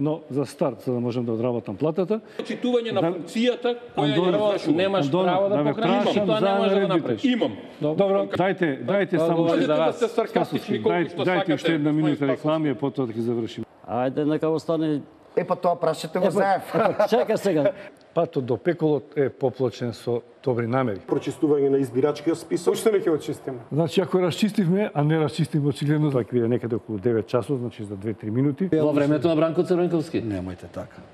но за старт, за да можем да одработам платата. Читување на функцијата која ја немаш право да покажеш и тоа не може да направиш. Имам. Добро, дайте само Можете да сте саркастични колку што дайте уште сакате. една минута реклами, а потоа ќе завршиме. Ајде, нека остане. Па тоа прашете го знаев. Чека сега. Патот до пеколот е поплачен со добри намери. Прочистување на избирачкиот список. Уште не ќе очистиме. Значи, ако расчистивме, а не расчистивме очигледно, тоа ќе биде некаде околу 9 часот, значи за 2-3 минути. Во времето на Бранко Црвенковски. Немојте така.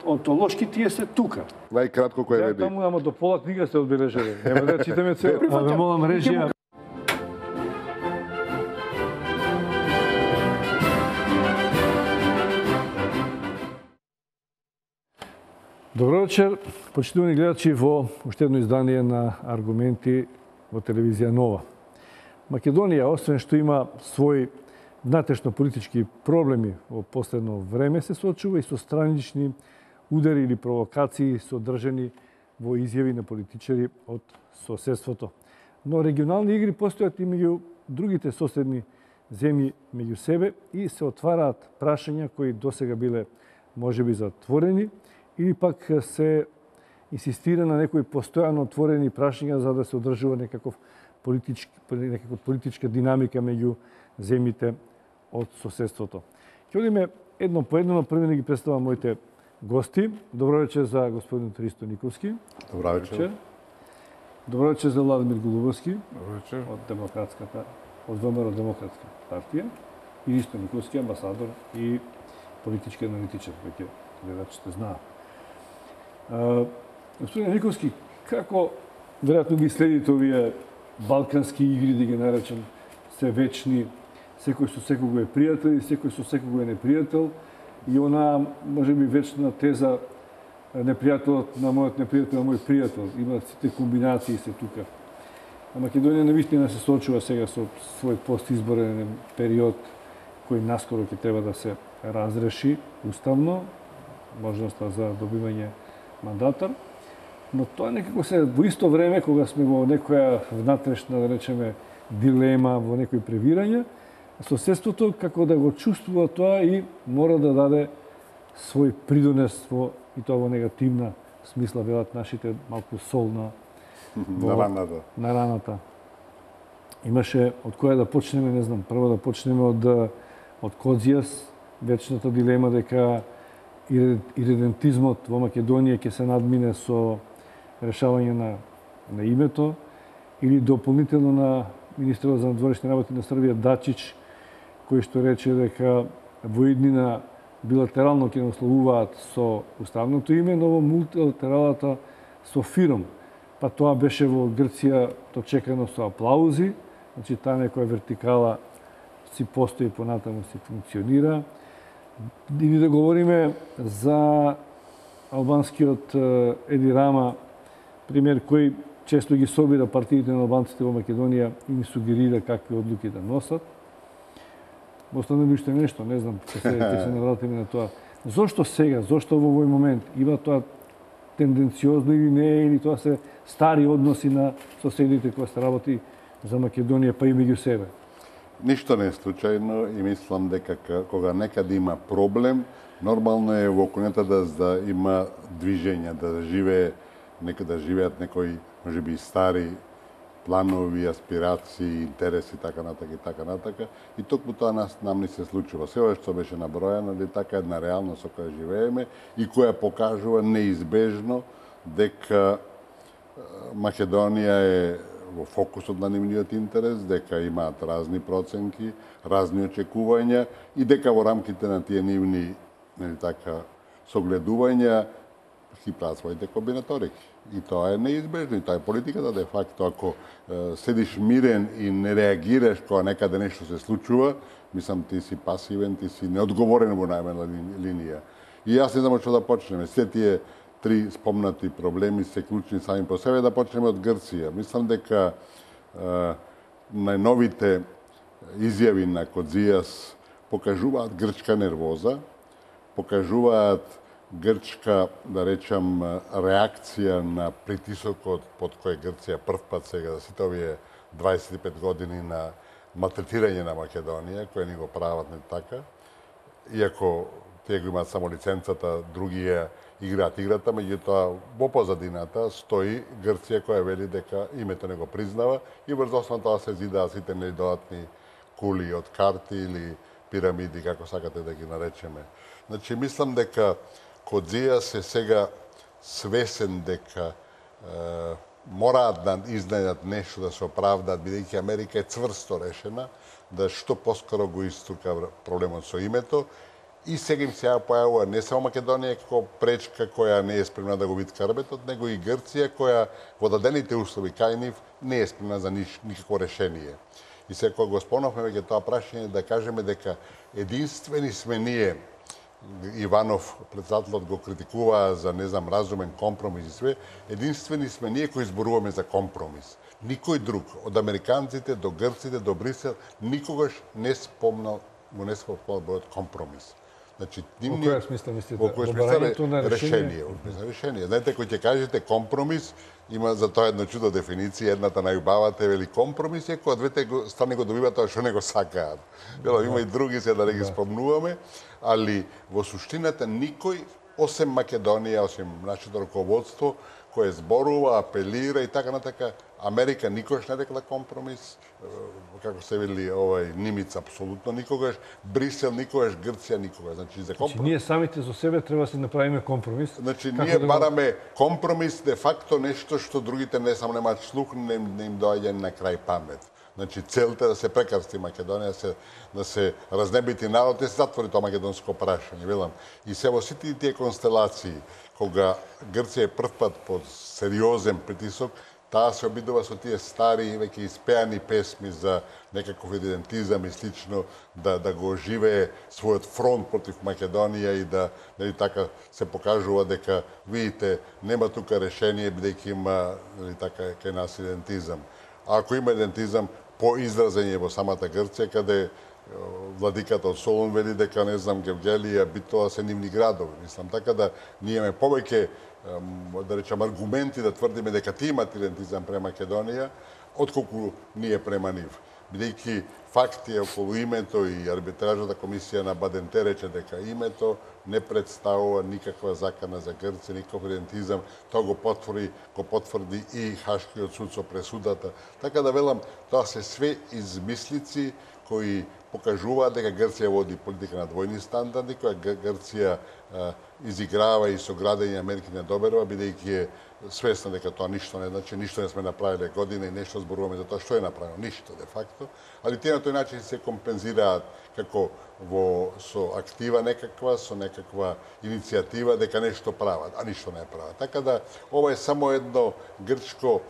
Онтолошки тие се тука. Најкратко кој е Таму ама до пола книга се одбележали. Нема да читаме цел. Ве молам режија. Добро вечер, почитувани гледачи во уште едно издание на Аргументи во телевизија Нова. Македонија, освен што има своји внатрешно-политички проблеми во последно време, се соочува и со странични удари или провокации содржани во изјави на политичари од соседството. Но регионални игри постојат и меѓу другите соседни земји меѓу себе и се отвараат прашања кои досега биле можеби затворени или пак се инсистира на некои постојано отворени прашања за да се одржува некаква политичка динамика меѓу земјите од соседството. Ќе одиме едно по едно, први да ги представам моите гости. Добро вечер за господин Христо Николски. Добро вечер. Добро вечер за Владимир Голубовски. Добро вечер. Од ВМРО Демократска партија. И Христо Николски, амбасадор и политички аналитичар, веќе гледачите знаат. Господин Николски, како веројатно ги следите овие балкански игри, да ги наречам, се вечни, секој со секого е пријател и секој со секого е непријател, и она, може би, вечна теза непријателот на мојот непријател, на мој пријател. Има сите комбинации се тука. А Македонија навистина се соочува сега со свој постизборен период кој наскоро ќе треба да се разреши уставно, можноста за добивање мандатар, но тоа некако се во исто време кога сме во некоја внатрешна, да речеме, дилема, во некои превирања, соседството како да го чувствува тоа и мора да даде свој придонес во и тоа во негативна смисла, велат нашите, малку сол на раната. Имаше од која да почнеме, не знам, прво да почнеме од Козијас, вечната дилема дека иридентизмот во Македонија ќе се надмине со решавање на името, или дополнително на министерот за надворешни работи на Србија Дачич, кој што рече дека во иднина билатерално ќе насловуваат со уставното име, но во мултилатералата со ФИРОМ. Па тоа беше во Грција дочекано со аплаузи, значи таа некоја вертикала си постои понатаму, си функционира. Или да говориме за албанскиот Еди Рама, пример кој често ги собира партиите на албанците во Македонија и ми сугерира какви одлуки да носат. Останали уште нешто, не знам, ќе се навратиме на тоа. Зошто сега, зошто во овој момент има тоа тенденциозно или не, или тоа се стари односи на соседите кои се работи за Македонија, па и меѓу себе? Ништо не е случајно и мислам дека кога некаде има проблем, нормално е во околината да има движење, да живеат некои, можеби, стари планови, аспирации, интереси, така натака. И токму тоа нам ни се случува. Се ова што беше набројано, така една реалност со која живееме и која покажува неизбежно дека Македонија е во фокусот на нивниот интерес, дека имаат разни проценки, разни очекувања и дека во рамките на тие нивни согледувања ги прават своите комбинаторики. И тоа е неизбежно, и тоа е политиката, де факто, ако седиш мирен и не реагираш кога некаде нешто се случува, мислам ти си пасивен, ти си неодговорен во најмена линија. И јас не знам од што да почнеме. Се тие три спомнати проблеми се клучни сами по себе, да почнеме од Грција. Мислам дека најновите изјави на Козијас покажуваат грчка нервоза, покажуваат грчка, да речам, реакција на притисокот под кој Грција првпат сега за сите овие 25 години на малтретирање на Македонија, кој ни го прават не така. Иако тие го имаат само лиценцата, другие играат играта, меѓутоа во позадината стои Грција која вели дека името не го признава и врз основа тоа се зидаат сите недодатни кули од карти или пирамиди, како сакате да ги наречеме. Значи, мислам дека Кодзија се сега свесен дека мораат да изнајдат нешто да се оправдаат, бидејќи Америка е цврсто решена да што поскоро го иструка проблемот со името. И сега им се појавува не само Македонија како пречка која не е спремна да го витка рбетот, него и Грција која во дадените услови кај нив не е спремна за никакво решение. И сега кога го спомнавме веќе тоа прашање да кажеме дека единствени сме ние, Иванов, председателот, го критикува за, не знам, разумен компромис и све, единствени сме ние кои зборуваме за компромис. Никој друг, од американците до грците до Брисел, никогаш не спомнал, му не спомнал бројот компромис. Значи, во која смисла мислите? Во која смисла решение. Решение. Знаете, кој ќе кажете компромис, има за тоа едно чудо дефиниција, едната најубавата вели компромис е кога двете страни го добиваат тоа што не го сакаат. Има и други се да не ги спомнуваме, али во суштината никој, осем Македонија, осем нашето раководство, кој зборува, апелира и така натака, Америка никогаш не рекла компромис, како се вели Нимица апсолутно никогаш, Брисел никогаш, Грција никогаш. Значи за компромис. Ние самите со себе треба да си направиме компромис. Значи ние бараме компромис де факто нешто што другите не само немаат слух, не им доаѓа на крај памет. Значи целта е да се прекрсти Македонија, да се разнебити народ и се затвори тоа македонско прашање, велам. И се во сите тие констелации, кога Грција е првпат под сериозен притисок, таа се обидува со тие стари, веќе испеани песми за некаков идентизам и слично, да го оживее својот фронт против Македонија и да така се покажува дека, видите, нема тука решение, бидејќи има така кај нас идентизам. А ако има идентизам, поизразен е во самата Грција, каде владиката од Солун вели дека, не знам, Гевгелија, Битола се нивни градови. Мислам, така да ние имаме повеќе, да речам, аргументи да тврдиме дека ти имат идентизам према Македонија, отколку ние према нив. Бидејќи факти околу името и арбитражната комисија на Баденте рече дека името не представува никаква закана за Грција, никаков идентизам, тоа го потврди и Хашкиот суд со пресудата. Така да велам, тоа се све измислици кои покажуваат дека Грција води политика на двојни стандарди, која Грција изиграва и со градење Америки не доберува, бидејќи е свесна дека тоа ништо не значи, ништо не сме направиле година и нешто зборуваме за тоа што е направено, ништо де факто, али тие на тој начин се компензираат како со актива некаква, со некаква иницијатива дека нешто прават, а ништо не прават. Така да ова е само едно грчко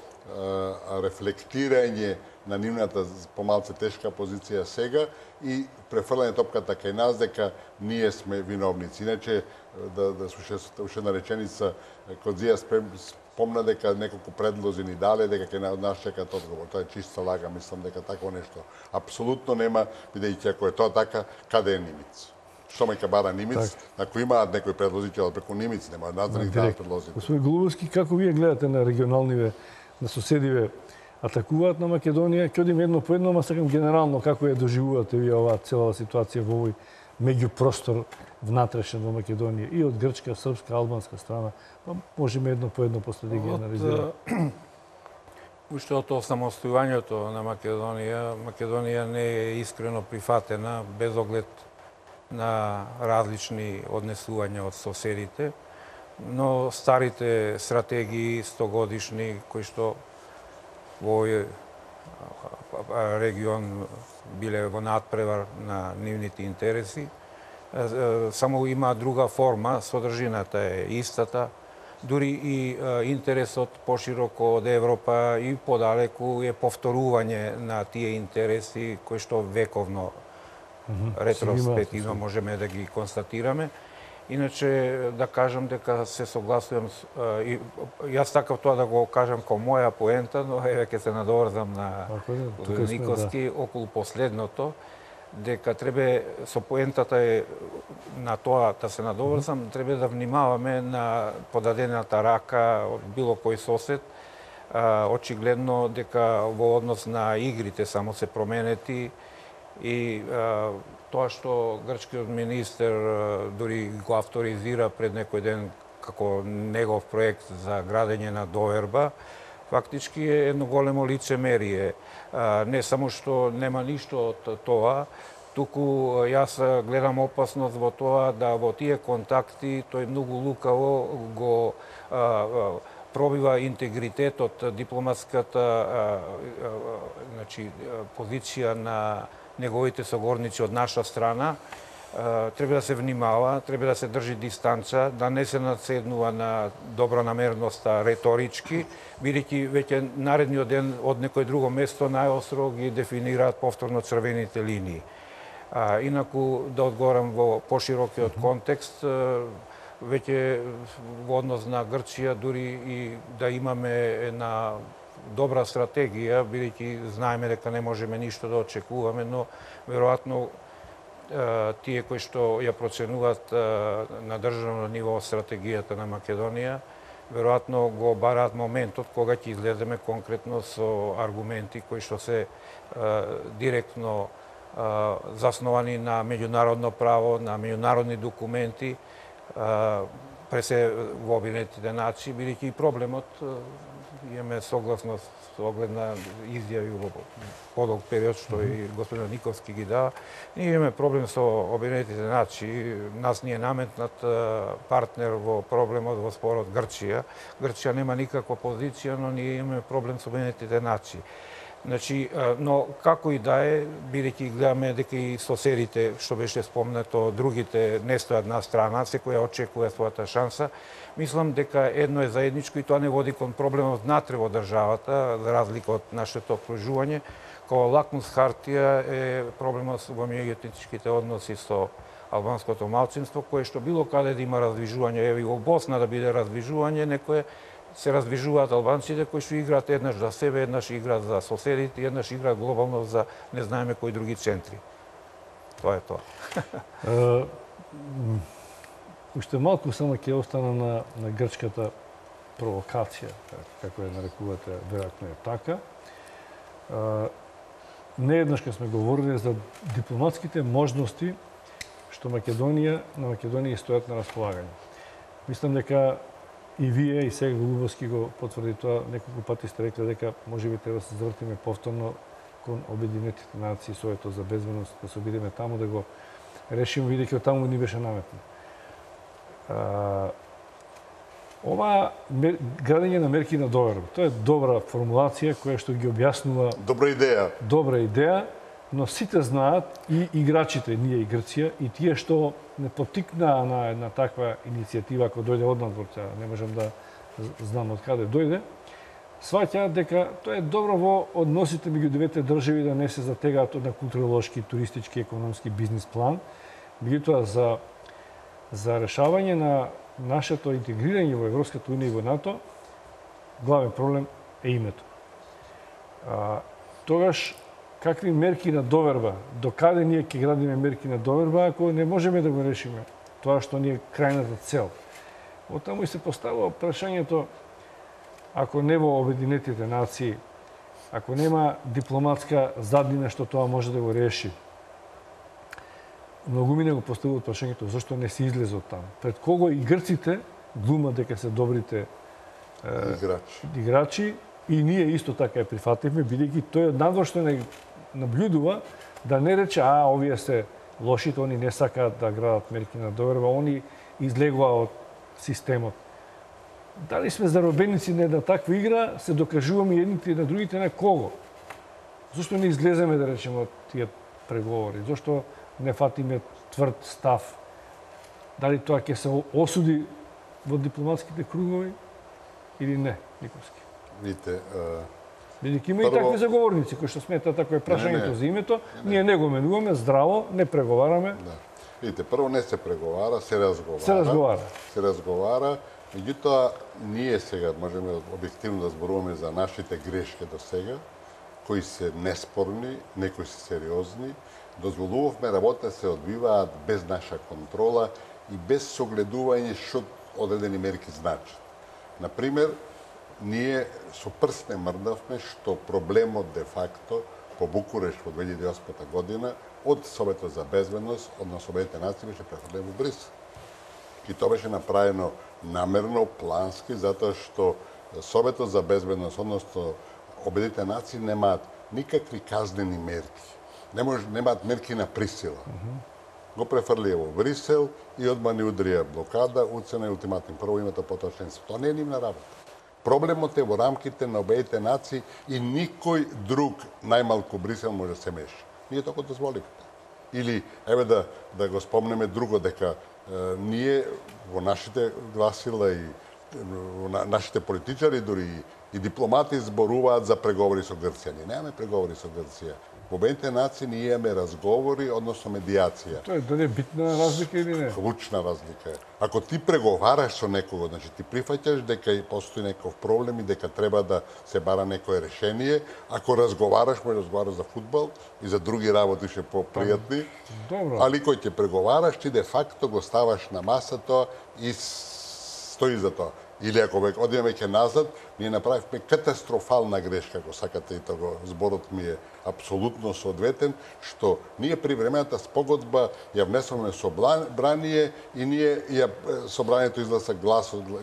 рефлектирање на нивната помалце тешка позиција сега и префрлање топката кај нас дека ние сме виновници. Иначе, да слуша уште една реченица, Кодзија спомна дека неколку предлози ни дале, дека ќе нас чекат одговор. Тоа е чиста лага, мислам дека такво нешто апсолутно нема, бидејќи ако е тоа така, каде е Нимиц? Што ме бара Нимиц? Ако имаат некои предлози, ќе преку Нимиц, нема нас да ни дадат предлози. Господин Голубовски, како вие гледате на регионалниве, на соседиве, атакуваат на Македонија? Ќе одиме едно по едно, ама сакам генерално како ја доживувате вие оваа цела ситуација во овој меѓупростор внатрешен во Македонија и од грчка, српска, албанска страна. Можеме едно по едно после да ги анализираме. Уште од осамостојувањето на Македонија, Македонија не е искрено прифатена без оглед на различни однесувања од соседите, но старите стратегии 100-годишни кои што во овој регион биле во надпревар на нивните интереси, само има друга форма, содржината е истата, дури и интересот пошироко од Европа и подалеку е повторување на тие интереси кои што вековно ретроспективно можеме да ги констатираме. Иначе, да кажам дека се согласувам, јас сакав тоа да го кажам како моја поента, но ќе се надоврзам на Никоски околу последното, дека треба, со поентата е на тоа да се надоврзам, треба да внимаваме на подадената рака од било кој сосед, очигледно дека во однос на игрите само се променети и тоа што грчкиот министер дури го авторизира пред некој ден како негов проект за градење на доверба, фактички е едно големо лицемерие. Не само што нема ништо од тоа, туку јас гледам опасност во тоа да во тие контакти тој многу лукаво го пробива интегритетот, дипломатската позиција на неговите согорници од наша страна. Треба да се внимава, треба да се држи дистанца, да не се надседнува на добронамерноста реторички, бидејќи веќе наредниот ден од некој друго место најостро ги дефинираат повторно црвените линии. Инаку, да одговорам во поширокиот контекст, веќе во однос на Грција, дури и да имаме една добра стратегија, бидејќи знаеме дека не можеме ништо да очекуваме, но веројатно тие кои што ја проценуваат на државно ниво стратегијата на Македонија, веројатно го бараат моментот кога ќе излеземе конкретно со аргументи кои што се директно засновани на меѓународно право, на меѓународни документи, пресе во Обединетите нации, бидејќи и проблемот имаме согласност со оглед на изјави во подолг период што и господин Никовски ги дава. Ние имаме проблем со Обединетите нации, нас ни е наметнат партнер во проблемот во спорот Грција. Грција нема никаква позиција, но ние имаме проблем со Обединетите нации. Значи, но како и да е, бидејќи гледаме дека и соседите, што беше спомнато, другите не стојат на страна, секој очекува својата шанса, мислам дека едно е заедничко и тоа не води кон проблемот внатре во државата, за разлика од нашето окружување. Као лакмус хартија е проблемот во меѓуетничките односи со албанското малцинство, кое што било каде да има раздвижување, еви во Босна да биде раздвижување, некое се раздвижуваат албанците кои што играат еднаш за себе, еднаш играат за соседите, еднаш играат глобално за не знаеме кои други центри. Тоа е тоа. Уште малку само ќе остана на грчката провокација, како ја нарекувате, веројатно е така. Нееднаш кога сме говорили за дипломатските можности што на Македонија стојат на располагање. Мислам дека и вие, и сега Голубовски го потврди тоа, неколку пати сте рекли дека можеби треба да се завртиме повторно кон Обединетите нации, Советот за безбедност, да се обидеме таму да го решиме, бидејќи од таму ни беше наметно. Ова градење на мерки на доверба, тоа е добра формулација која што ги објаснува добра идеја, но сите знаат, и играчите, ние и Грција, и тие што не потикнаа на една таква иницијатива, ако дојде однадвор, не можам да знам од каде дојде, сваќаат дека тоа е добро во односите меѓу двете држави, да не се затегаат на културолошки, туристички, економски бизнис план, меѓутоа за решавање на нашето интегрирање во Европската унија и во НАТО, главен проблем е името. Тогаш, какви мерки на доверба, до каде ние ќе градиме мерки на доверба, ако не можеме да го решиме тоа што ни е крајната цел? Оттаму и се поставува прашањето, ако не во Обединетите нации, ако нема дипломатска заднина што тоа може да го реши, многумина го поставуваат прашањето зашто не се излезе од таму. Пред кого и грците глумат дека се добрите играчи, и ние исто така ја прифативме, бидејќи тој однадвор што не наблюдува, да не рече, овие се лошите, они не сакаат да градат мерки на доверба, они излегува од системот. Дали сме заробеници на една таква игра, се докажуваме едните на другите на кого? Зошто не излеземе, да речеме, од тие преговори? Зошто не фатиме тврд став? Дали тоа ќе се осуди во дипломатските кругови или не, Никовски? Видите, бидејќи има и такви заговорници кои што сметаат ако е прашањето за името, ние не го менуваме здраво, не преговараме. Видите, прво не се преговара, се разговара. Се разговара. Меѓутоа, ние сега можеме објективно да зборуваме за нашите грешки до сега, кои се неспорни, некои се сериозни. Дозволувавме работа се одбиваат без наша контрола и без согледување што одредени мерки значат. Например, ние со прст не мрдавме што проблемот де факто по Букуреш во 2008 година од Советот за безбедност, односно Обединетите нации, беше прехврлен во Брисел. И тоа беше направено намерно, плански, затоа што Советот за безбедност, односно Обединетите нации, немаат никакви казнени мерки. Немаат мерки на присила. Го префрлија во Брисел и одма ни удрија блокада, уцена и ултиматум. Прво името, потоа членство. Тоа не е нивна работа. Проблемот е во рамките на Обединетите нации и никој друг, најмалку Брисел, може да се меша. Ние тоа го дозволивме. Или, еве да го спомнеме друго, дека ние во нашите гласила и во нашите политичари, дури и дипломати зборуваат за преговори со Грција. Ние немаме преговори со Грција. Во Обединетите нации ние имаме разговори, односно медиација. Тоа е дали битна разлика или не? Клучна разлика е. Ако ти преговараш со некого, значи ти прифаќаш дека постои некој проблем и дека треба да се бара некое решение, ако разговараш, може да разговараш за фудбал и за други работи ше попријатни, али кој ќе преговараш, ти де факто го ставаш на масата и стои за тоа. Или ако одиме веќе назад, ние направивме катастрофална грешка, ако сакате, и тоа зборот ми е апсолутно соодветен, што ние при времената спогодба ја внесоме собрание и ние собранието изгласа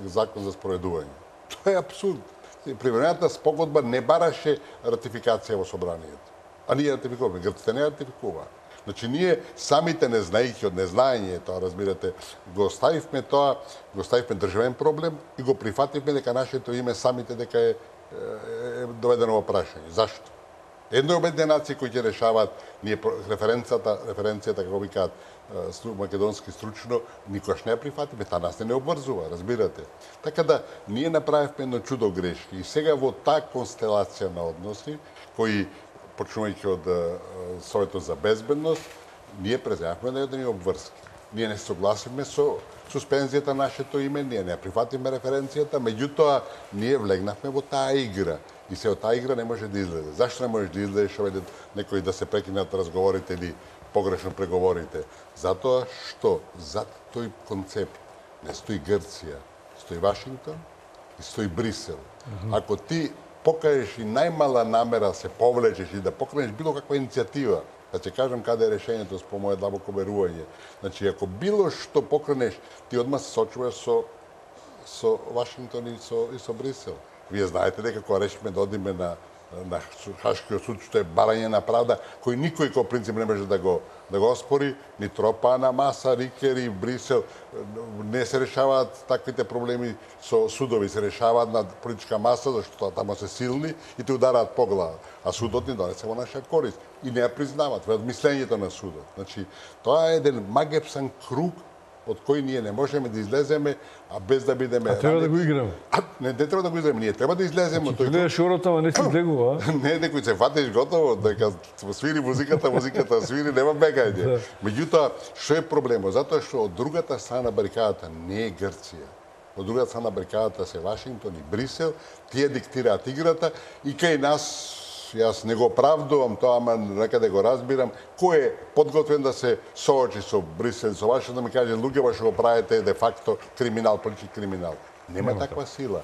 закон за спроведување. Тоа е апсурд. При времената спогодба не бараше ратификација во собранието. А ние ратификуваме, грците не ратификуваа. Значи, ние самите не знаејќи од незнаење, тоа разбирате, го ставивме државен проблем и го прифативме дека нашето име самите дека е доведено во прашање. Зашто? Едно е Обединетите нации кои ќе решаваат, ние референцијата, како викаат македонски стручно, никош не ја прифатиме, таа нас не обврзува, разбирате. Така да, ние направивме едно чудо грешки и сега во таа констелација на односи, кои почнувајќи од Советот за безбедност, ние преземавме на едни обврски. Ние не согласивме со суспензијата на нашето име, ние не прифатиме референцијата, меѓутоа ние влегнавме во таа игра. И се од таа игра не може да излезе. Зашто не можеш да излезеш некои да се прекинат разговорите или погрешно преговорите? Затоа што зад тој концепт не стои Грција, стои Вашингтон и стои Брисел. Ако ти покажеш и најмала намера се повлечеш и да покренеш било каква иницијатива, да ќе кажам каде е решењето по моје длабоко верување. Значи, ако било што покренеш, ти одма се сочуваш со Вашингтон и со Брисел. Вие знаете дека кога решиме да одиме на Хашкиот суд, што е барање на правда, кој никој кој принцип не може да го оспори, ни тропа на маса, Рикер и Брисел, не се решаваат таквите проблеми со судови, се решаваат на политичка маса, зашто тамо се силни и те удараат по глава. А судот ни донесе во наша корист и не ја признават, во мислењето на судот. Значи, тоа е еден магепсан круг од кој ние не можеме да излеземе, а без да бидеме... А треба да го играме. Не треба да го излеземе, ние треба да излеземе од тој... Ти гледаш шорото, ама не си излегува. Не, некој се фатиш готово, дека свири музиката свири, нема бегање. Меѓутоа, што е проблемот? Затоа што од другата страна барикадата не е Грција. Од другата страна барикадата се Вашингтон и Брисел, тие диктираат играта и кај нас, јас не го оправдувам тоа, ама некаде го разбирам, кој е подготвен да се соочи со Брисел, со Вашингтон, да ми каже, луѓе што го правите де факто криминал, политички криминал. Нема таква сила.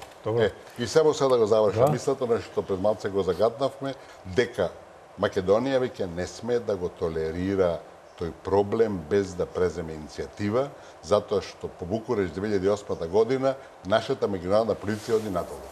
И само сега да го завршам мислата, нешто пред малце го загатнавме, дека Македонија веќе не сме да го толерира тој проблем без да преземе иницијатива, затоа што по Букуреш 2008 година нашата меѓународна полиција оди надолу.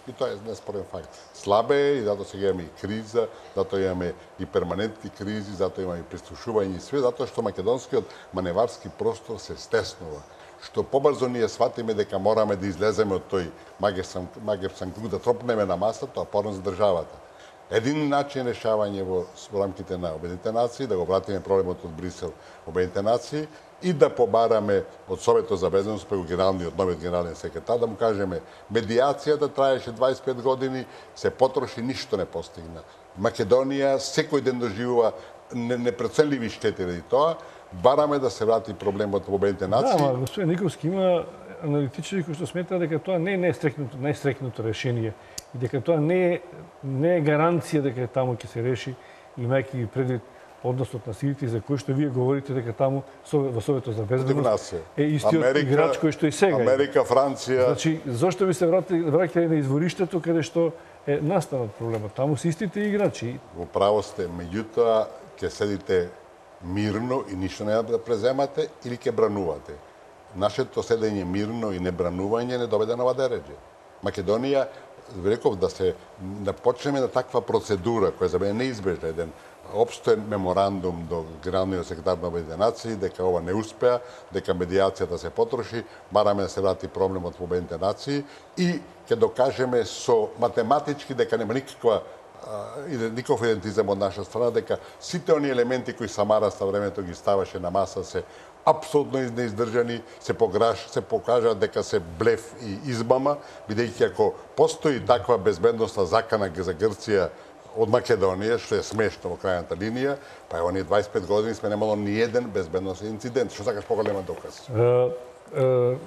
И тоа е неспорен факт. Слабе е и затоа сега имаме и криза, затоа имаме и перманентни кризи, затоа имаме и приструшување и све, затоа што македонскиот маневарски простор се стеснува. Што побрзо ние сватиме дека мораме да излеземе од тој магепсан круг, да тропнеме на масата, тоа порно за државата. Един начин решавање во рамките на Обединетите нации, да го вратиме проблемот од Брисел во Обединетите нации и да побараме од Советот за безбедност преку новиот генерален секретар, да му кажеме, медиацијата траеше 25 години, се потроши, ништо не постигна. Македонија секој ден доживува непреценливи штети ради тоа, бараме да се врати проблемот во Обединетите нации. Да, ама господин Николски има аналитичари кои што сметаат дека тоа не е најстрекното решение и дека тоа не е гаранција дека таму ќе се реши, имајќи предвид односот на силите за кои што вие говорите дека таму во Советот за безбедност е истиот Америка, играч кој што и сега. Америка, Франција. Значи, зошто ви се враќате на извориштето каде што е настанал проблемот? Таму се истите играчи. Во право сте, меѓутоа ќе седите мирно и ништо не да преземате или ќе бранувате. Нашето седење мирно и небранување не доведе на ваdeređe. Македонија, реков да почнеме на таква процедура која за мене неизбежна, еден општен меморандум до генералниот секретар на Обединетите нации дека ова не успеа, дека медијацијата се потроши, бараме да се врати проблемот во Обединетите нации и ќе докажеме со математички дека нема никаков идентизам од наша страна, дека сите оние елементи кои Самара со времето ги ставаше на маса се апсолутно неиздржани, се покажа дека се блеф и измама, бидејќи ако постои таква безбедносна закана за Грција од Македонија, што е смешно во крајната линија, па ево ние 25 години сме немало ни еден безбедносен инцидент. Што сакаш поголема доказ?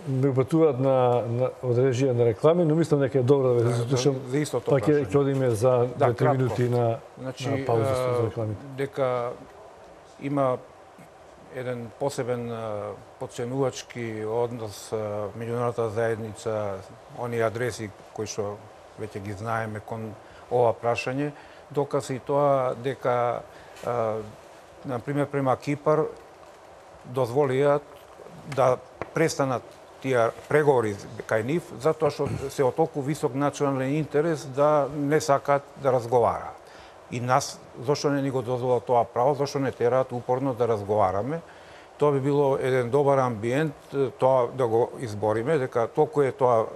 Ме упатуваат на одрежија на реклами, но мислам дека е добро да ве заслушам. За истото па ќе одиме за 2-3 минути на пауза за рекламите. Дека има еден посебен потценувачки однос меѓународната заедница, оние адреси кои што веќе ги знаеме кон ова прашање, доказ и тоа дека, например, према Кипар дозволија да престанат тие преговори кај нив, затоа што се од толку висок национален интерес да не сакаат да разговараат. И нас, зашто не ни го дозволат тоа право, зашто не тераат упорно да разговараме. Тоа би било еден добар амбиент, тоа да го избориме, дека толку е тоа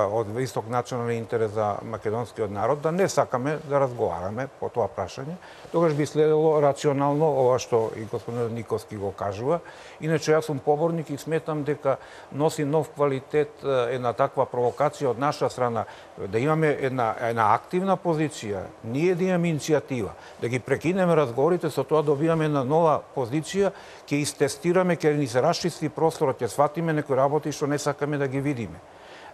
од висок национален интерес за македонскиот народ, да не сакаме да разговараме по тоа прашање. Тогаш би следело рационално ова што и господин Никовски го кажува. Иначе јас сум поборник и сметам дека носи нов квалитет една таква провокација од наша страна, да имаме една активна позиција, ние да имаме иницијатива, да ги прекинеме разговорите, со тоа добиваме една нова позиција, ќе истестираме, ќе ни се расчисти просторот, ќе сватиме некои работи што не сакаме да ги видиме.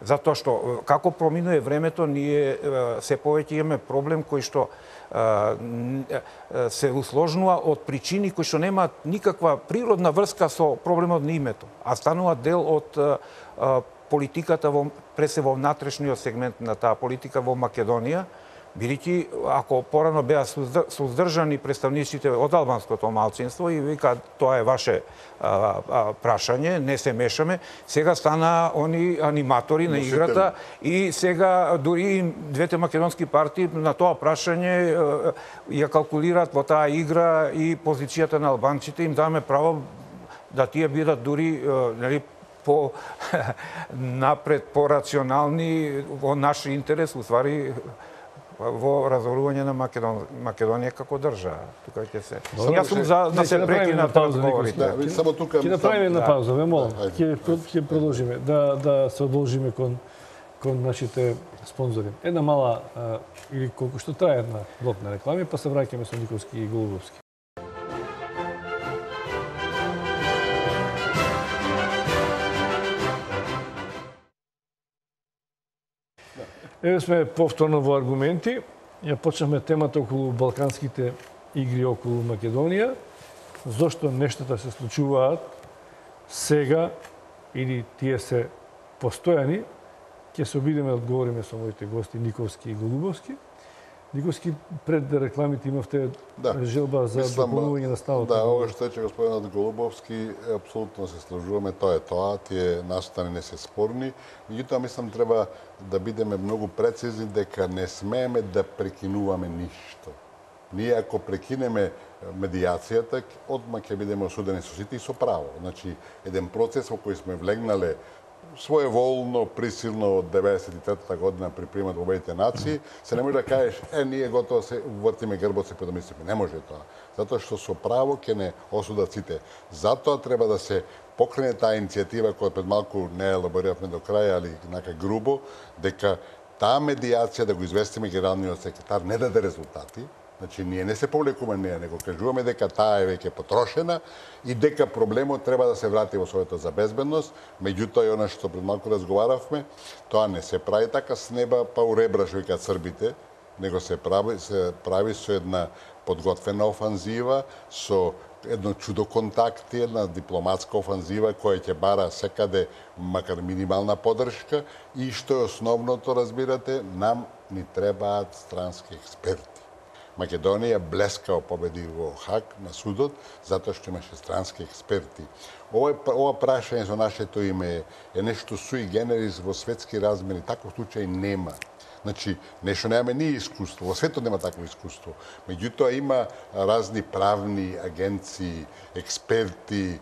Затоа што како проминува времето, ние се повеќе имаме проблем кој што се усложнува од причини кои што немаат никаква природна врска со проблемот на името, а станува дел од политиката пресе во внатрешниот сегмент на таа политика во Македонија, бидејќи ако порано беа создржани представниците од албанското малцинство и вика тоа е ваше прашање, не се мешаме, сега стана они аниматори на играта и сега дури двете македонски партии на тоа прашање ја калкулираат во таа игра и позицијата на албанците, им даваме право да тие бидат дури по напред, по рационални во наш интерес, уствари во разорување на Македонија како држава. Тука ќе се. Јас сум за да се прекинат разговорите. Само тука ќе направиме една пауза, ве молам. Ќе продолжиме да се одолжиме кон нашите спонзори. Една мала или колку што трае една блок на реклами, па се враќаме со Никовски и Голубовски. Еве сме повторно во аргументи. Ја почнавме темата околу балканските игри околу Македонија. Зошто нештата се случуваат сега или тие се постојани? Ќе се обидеме да одговориме со моите гости Никовски и Голубовски. Никовски, пред рекламите имавте желба за дополнување на ставот. Да, ова што рече господинот Голубовски, апсолутно се слажуваме, тоа е тоа, тие настани не се спорни. Меѓутоа, мислам, треба да бидеме многу прецизни дека не смееме да прекинуваме ништо. Ние ако прекинеме медијацијата, одма ќе бидеме осудени со сите и со право. Значи, еден процес во кој сме влегнале своеволно, присилно од 93-та година при примат во Обединетите нации, се не може да кажеш, ние готово се вртиме грбот, се предомислиме. Не може тоа. Затоа што со право ќе не осудат сите. Затоа треба да се покрене таа иницијатива која пред малку не елабориравме до краја, али нака грубо, дека таа медијација да го известиме генералниот секретар не даде резултати. Значи, ние не се повлекуваме неја, него кажуваме дека таа е веќе потрошена и дека проблемот треба да се врати во Советот за безбедност. Меѓутоа, и она што пред малку разговаравме, тоа не се прави така с неба, па у ребра, што викаат србите. него се прави со една подготвена офанзива, со едно чудо контакти, една дипломатска офанзива која ќе бара секаде макар минимална поддршка и што е основното, разбирате, нам ни требаат странски експерти. Македонија блескао победи во Хаг на судот затоа што имаше странски експерти. Ова прашање за нашето име е нешто суи генерис во светски размери, таков случај нема. Значи, нешто немаме ние искуство, во светот нема такво искуство. Меѓутоа има разни правни агенции, експерти,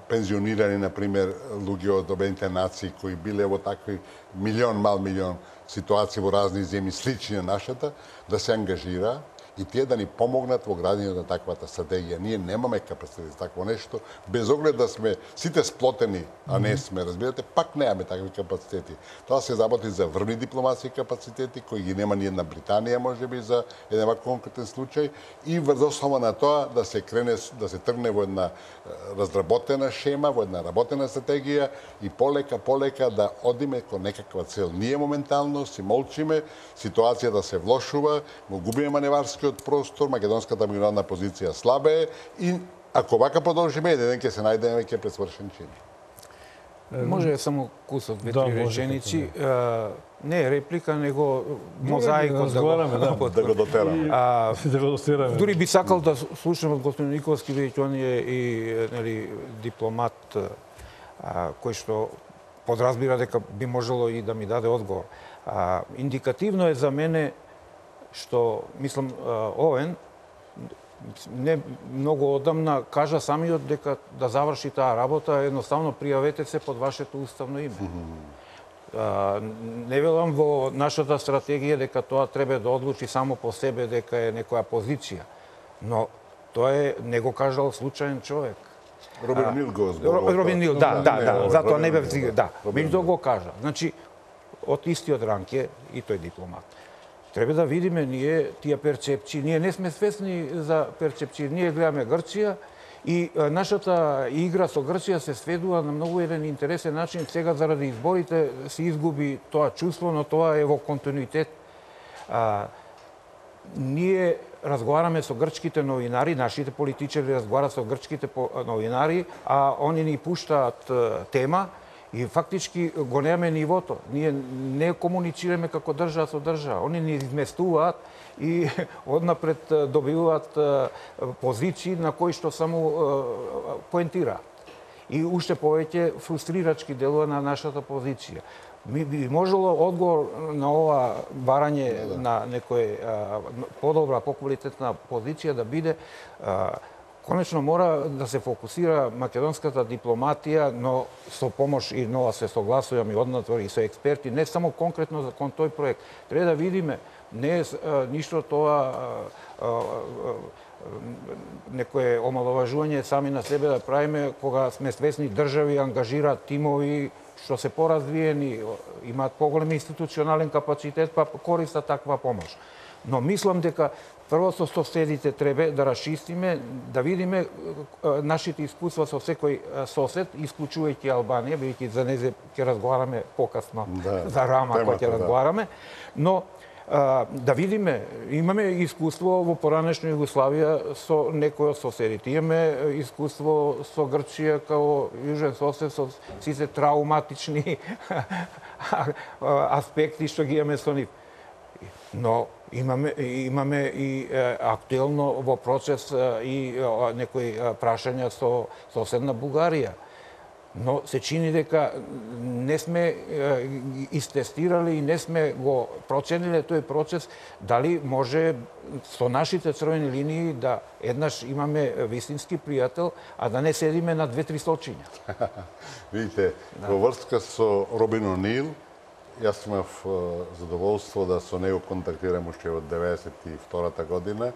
пензионирани, например, луѓе од Обединените нации кои биле во такви милион ситуации во разни земји слични на нашата, да се ангажира и тие да ни помогнат во градењето на таквата стратегија. Ние немаме капацитет за такво нешто, без оглед да сме сите сплотени, а не сме, разбирате, пак немаме такви капацитети. Тоа се заботи за врвни дипломатски капацитети, кои ги нема ни една Британија, можеби, за еден вак конкретен случај, и врз основа на тоа да се тргне во една разработена шема, во една работена стратегија и полека да одиме кон некаква цел. Ние моментално си молчиме, ситуацијата се влошува, го губиме маневарски од простор, македонската меѓународна позиција слабе и ако вака продолжиме, еден ќе се најдеме ќе пресвршен чин. Може само кусок, две-три реченици. Не е реплика, него мозаикот да го дотераме. Дури би сакал да слушам од господин Николски, бидејќи он е и дипломат кој што подразбира дека би можело и да ми даде одговор. Индикативно е за мене што, мислам, Овен не многу одамна кажа самиот дека да заврши таа работа, едноставно пријавете се под вашето уставно име. Не велам во нашата стратегија дека тоа треба да одлучи само по себе дека е некоја позиција, но тоа е, не го кажал случаен човек. Робин Нил го зборува. Робин Нил, да, затоа не бев стигнал, да. Меѓутоа го кажа. Значи, од истиот ранг е и тој дипломат. Треба да видиме ние тие перцепции. Ние не сме свесни за перцепции. Ние гледаме Грција и нашата игра со Грција се сведува на многу еден интересен начин. Сега заради изборите се изгуби тоа чувство, но тоа е во континуитет. Ние разговараме со грчките новинари, нашите политичари разговараат со грчките новинари, а они ни пуштаат тема и фактички го немаме нивото. Ние не комуницираме како држава со држава. Они ни изместуваат и однапред добиваат позиции на кои што само поентираат. И уште повеќе фрустрирачки делува на нашата позиција. Би можело одговор на ова барање на некој подобра, поквалитетна позиција да биде конечно мора да се фокусира македонската дипломатија, но со помош и нова се согласувам и однатвор и со експерти, не само конкретно кон тој проект. Треба да видиме, не е ништо тоа некое омаловажување сами на себе да правиме кога сме свесни држави ангажираат тимови што се поразвиени, имаат поголем институционален капацитет, па користат таква помош. Но мислам дека прво со соседите треба да расчистиме, да видиме нашите искуства со секој сосед, исклучувајќи Албанија, бидејќи за незе ќе разговараме покасно за Рама кој ќе разговараме, но да видиме, имаме искуство во поранешна Југославија со некои од соседите. Имаме искуство со Грција као јужен сосед со сите трауматични аспекти што ги имаме со нив. Но имаме и актуелно во процес и некои прашања со соседна Бугарија. Но се чини дека не сме истестирали и не сме го процениле тој процес, дали може со нашите црвени линии да еднаш имаме вистински пријател, а да не седиме на 2-3 столчиња. Видите, во врска со Робин О'Нил, јас имав задоволство да со него контактирам уште од 92-та година,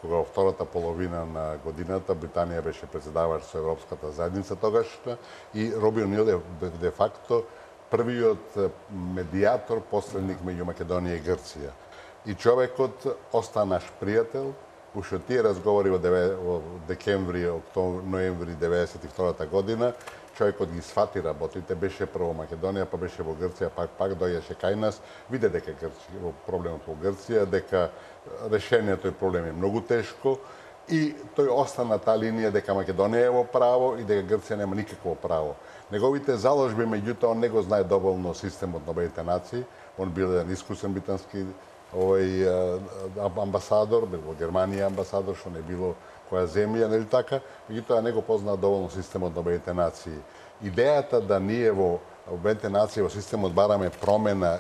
кога во втората половина на годината Британија беше председавач со Европската заедница тогашна и Робин О'Нил е де факто првиот медијатор, посредник меѓу Македонија и Грција. И човекот остана наш пријател уште тие разговори во декември, ноември 92 година, човекот ги сфати работите, беше прво Македонија, па беше во Грција, пак дојдеше кај нас, виде дека проблемот во Грција, дека решението и проблем е многу тешко и тој остана таа линија дека Македонија е во право и дека Грција нема никакво право. Неговите заложби, меѓутоа, он не го знае доволно системот на Обединетите нации, он бил еден искусен британски амбасадор, бил во Германија амбасадор, што не било која земја, нели така, меѓутоа не го познаа доволно системот на Обединетите нации. Идејата да ние во Обединетите нации во системот бараме промена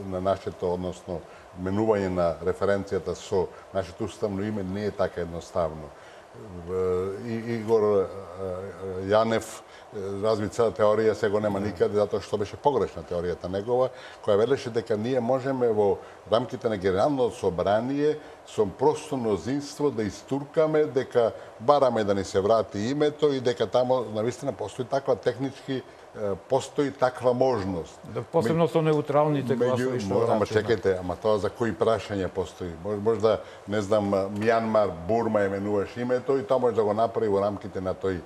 на нашето, односно менување на референцијата со нашето уставно име не е така едноставно. Игор Јанев разви цела теорија, сега нема никаде, затоа што беше погрешна теоријата негова, која велеше дека ние можеме во рамките на Генералното собрание со просто мнозинство да истуркаме дека бараме да ни се врати името и дека тамо навистина постои таква технички постои таква можност. Посебно со неутралните гласови што ама чекајте, ама тоа за кои прашања постои? Можда, не знам, Мјанмар, Бурма именуваш името и тоа може да го направи во рамките на тоа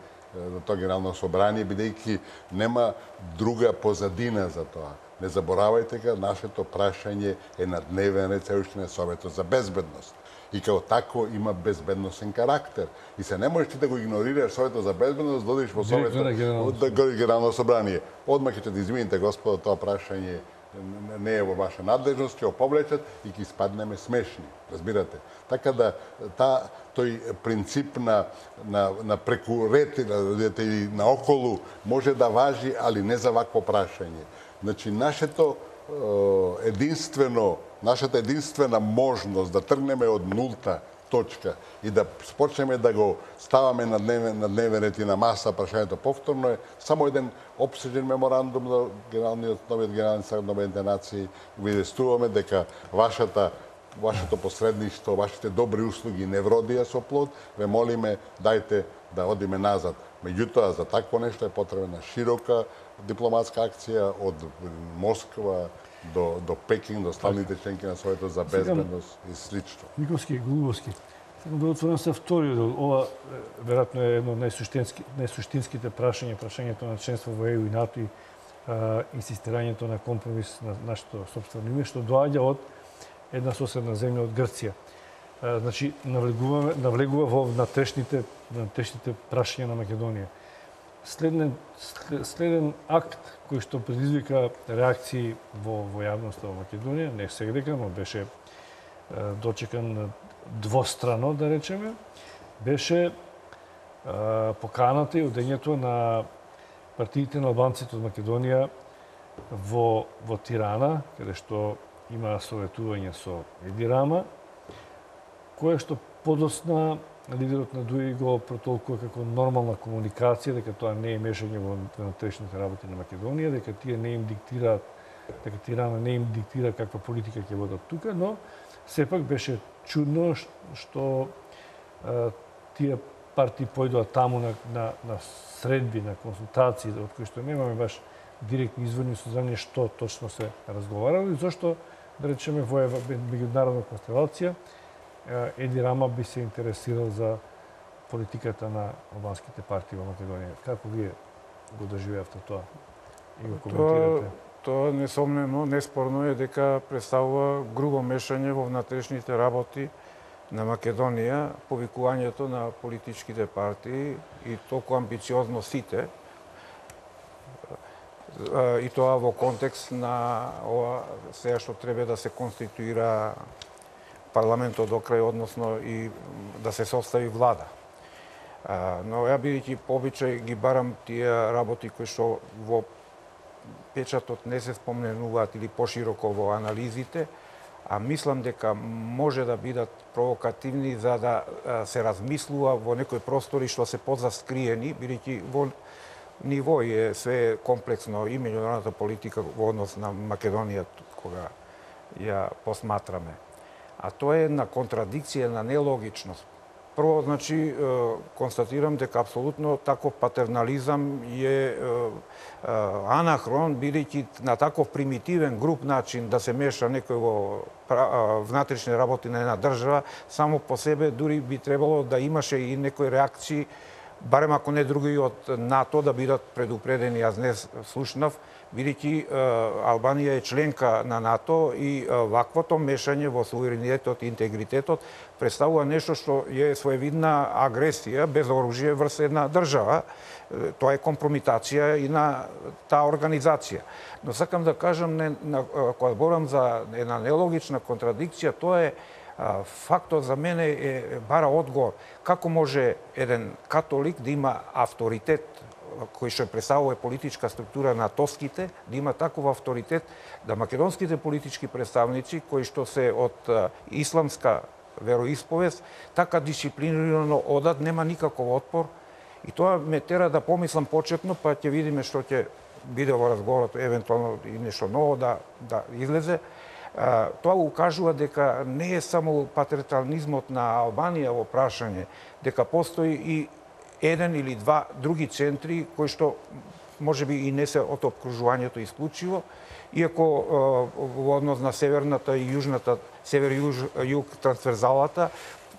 генерално собрание, бидејќи нема друга позадина за тоа. Не заборавајте дека нашето прашање е на дневен ред се уште на Советот за безбедност. И као тако има безбедносен карактер. И се не можеш ти да го игнорираш Советот за безбедност, да одиш во Советот да генерално собрание. Одмах ќе да извините, господа, тоа прашање не е во ваша надлежност, ќе го повлечат и ќе испаднеме смешни. Разбирате? Така да тој принцип на преку ред или на околу може да важи, али не за вакво прашање. Значи, нашата единствена можност да тргнеме од нулта точка и да почнеме да го ставаме на дневен ред и на маса прашањето повторно е само еден обсежен меморандум на новиот генерален съвет на Обединетите нации. Ви известуваме дека вашето посредништво, вашите добри услуги не вродија со плод, ве молиме дајте да одиме назад. Меѓутоа, за такво нешто е потребна широка дипломатска акција од Москва до Пекинг, до сталните членки на Советот за безбедност и слично. Никовски, Глубовски. Сакам да отворам се вториот дел. Ова веројатно е едно од најсуштинските прашањето на членство во ЕУ и НАТО и инсистирањето на компромис на нашето сопствено име, што доаѓа од една соседна земја, од Грција. Значи, навлегува во внатрешните прашања на Македонија. Следен акт кој што предизвика реакции во јавноста во Македонија, не сега дека, но беше дочекан двострано, да речеме, беше поканата и одењето на партиите на албанците од Македонија во Тирана, каде што има советување со Еди Рама, кое што подосна лидерот на ДУИ го протолкува како нормална комуникација, дека тоа не е мешање во внатрешните работи на Македонија, дека тие не им диктираат, дека Тирана не им диктира каква политика ќе водат тука, но сепак беше чудно што тие партии појдоа таму на средби, на консултации, од кои што немаме баш директни изводни сознание што точно се разговарало и зошто, да речеме, во меѓународна констелација Еди Рама би се интересирал за политиката на албанските партии во Македонија. Како вие го доживеавте тоа и го коментирате? Тоа несомнено, неспорно е дека представува грубо мешање во внатрешните работи на Македонија, повикувањето на политичките партии и толку амбициозно сите, и тоа во контекст на ова сега што треба да се конституира парламентот до крај, односно и да се состави влада. Но ја бидејќи по обичај ги барам тие работи кои што во печатот не се споменуваат или пошироко во анализите, а мислам дека може да бидат провокативни за да се размислува во некои простори што се позаскриени, бидејќи во ниво е све комплексно и меѓународната политика во однос на Македонија кога ја посматраме. А тоа е една контрадикција, на нелогичност. Прво, значи, констатирам дека апсолутно таков патернализам е анахрон, бидејќи на таков примитивен груб начин да се меша некој во внатрешни работи на една држава, само по себе дури би требало да имаше и некои реакции, барем ако не други од НАТО, да бидат предупредени. Јас не слушнав, бидејќи Албанија е членка на НАТО и ваквото мешање во суверенитетот и интегритетот представува нешто што е своевидна агресија без оружје врз една држава. Тоа е компрометација и на таа организација. Но сакам да кажам, кога зборам за една нелогична контрадикција, тоа е фактот за мене е бара одговор. Како може еден католик да има авторитет кој што представува политичка структура на тоските, да има таков авторитет да македонските политички представници кои што се од исламска вероисповест така дисциплинирано одат, нема никаков отпор. И тоа ме тера да помислам почетно, па ќе видиме што ќе биде во разговорот, евентуално и нешто ново да излезе. Тоа укажува дека не е само патриотизмот на Албанија во прашање, дека постои и еден или два други центри кои што можеби и не се од опкружувањето исклучиво, иако во однос на северната и јужната, север-југ трансверзалата,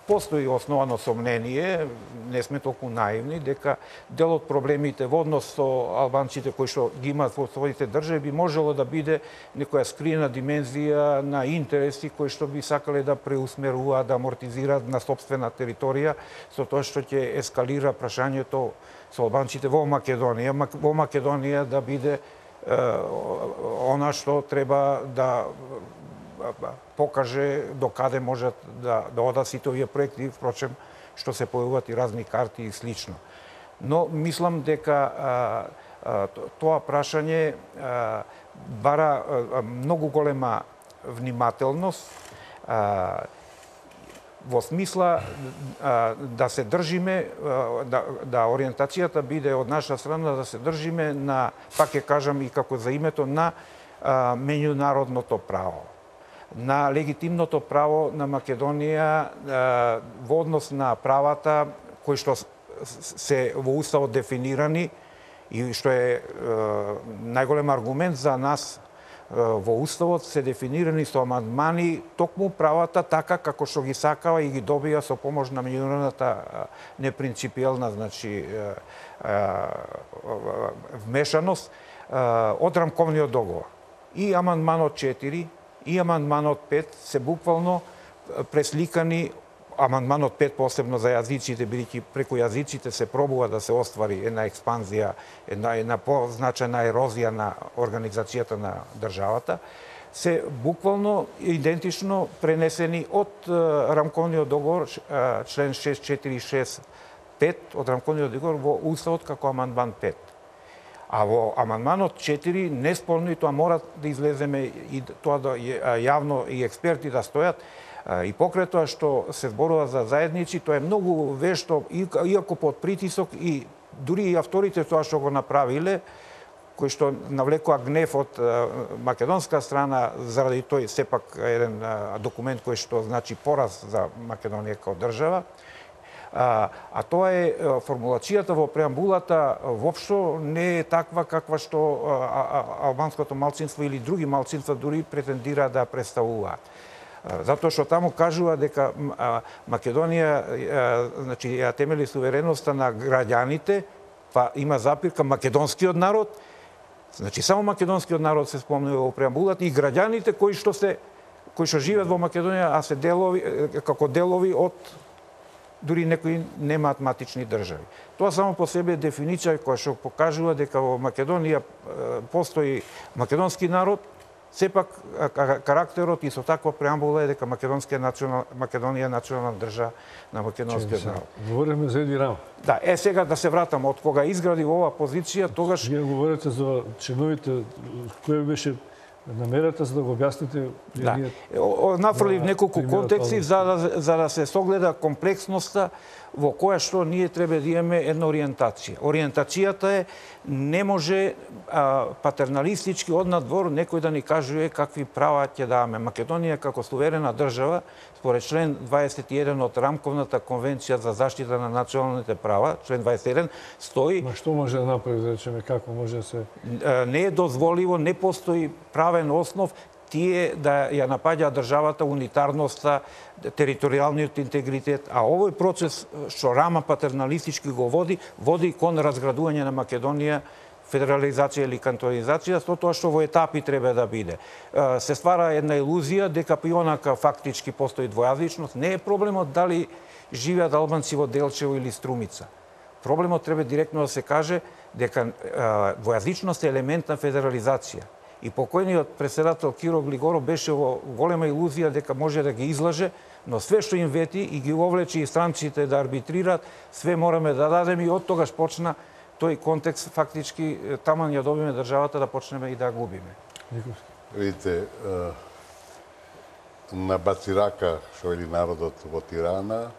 постои основано сомнение, не сме толку наивни, дека дел од проблемите во однос со албанците кои што ги имаат во своите држави би можело да биде некоја скриена димензија на интереси кои што би сакале да преусмеруваат, да амортизираат на сопствена територија, со тоа што ќе ескалира прашањето со албанците во Македонија. Во Македонија да биде она што треба да покаже до каде можат да одат сите овие проекти, впрочем, што се појавуваат и разни карти и слично. Но мислам дека тоа прашање бара многу голема внимателност, во смисла да се држиме, да ориентацијата биде од наша страна да се држиме на, пак ќе кажам и како за името, на меѓународното право, на легитимното право на Македонија во однос на правата кои што се во Уставот дефинирани и што е најголем аргумент за нас во Уставот, се дефинирани со амандмани токму правата така како што ги сакава и ги добија со помош на меѓународната непринципиелна, значи, вмешаност од рамковниот договор. И амандманот 4 и амандманот 5 се буквално пресликани, амандманот 5 посебно за јазиците, бидејќи преку јазиците се пробува да се оствари една експанзија, една позначена ерозија на организацијата на државата, се буквално идентично пренесени од рамковниот договор, член 6.4.6.5 од рамковниот договор во Уставот како амандман 5. А во амандманот 4 неспорно, и тоа мора да излеземе и тоа да јавно и експерти да стојат, и покрај тоа што се зборува за заедници, тоа е многу вешто, иако под притисок, и дури и авторите тоа што го направиле, кои што навлекува гнев од македонска страна заради тој сепак еден документ кој што значи пораз за Македонија како држава. А тоа е формулацијата во преамбулата воопшто не е таква каква што албанското малцинство или други малцинства дури претендира да представуваат. Затоа што таму кажува дека Македонија значи ја темели сувереноста на граѓаните, па има запирка македонскиот народ, значи само македонскиот народ се спомнува во преамбулата и граѓаните кои што живеат во Македонија, а се делови како делови од дури некои немаат матични држави. Тоа само по себе е дефиниција која што покажува дека во Македонија постои македонски народ, сепак карактерот и со таква преамбула е дека Македонија е национална држава на македонскиот народ. Говориме за Еди Рама. Да, сега да се вратам, од кога изгради во оваа позиција, тогаш... Вие говорите за чиновите, кој беше намерата за да го објасните. Да. Нафрлив неколку контексти за да се согледа комплексноста во која што ние треба да имаме една ориентација. Ориентацијата е не може патерналистички од надвор некој да ни кажува какви права ќе даваме. Македонија како суверена држава, според член 21 од Рамковната конвенција за заштита на националните права, член 21, стои... Ма што може да направи, да речеме, како може да се... Не е дозволиво, не постои правен основ тие да ја напаѓа државата, унитарноста, територијалниот интегритет, а овој процес што Рама патерналистички го води кон разградување на Македонија, федерализација или кантонизација, со тоа што во етапи треба да биде. Се ствара една илузија дека пионака фактички постои двојазичност. Не е проблемот дали живеат албанци во Делчево или Струмица. Проблемот треба директно да се каже дека двојазичност е елемент на федерализација. И покојниот председател Киро Глигоров беше во голема илузија дека може да ги излаже, но све што им вети и ги овлече и странците да арбитрираат, све мораме да дадеме и од тогаш почна тој контекст фактички таман ја добиме државата да почнеме и да губиме. Видите, на Бацирака, што вели народот во Тирана,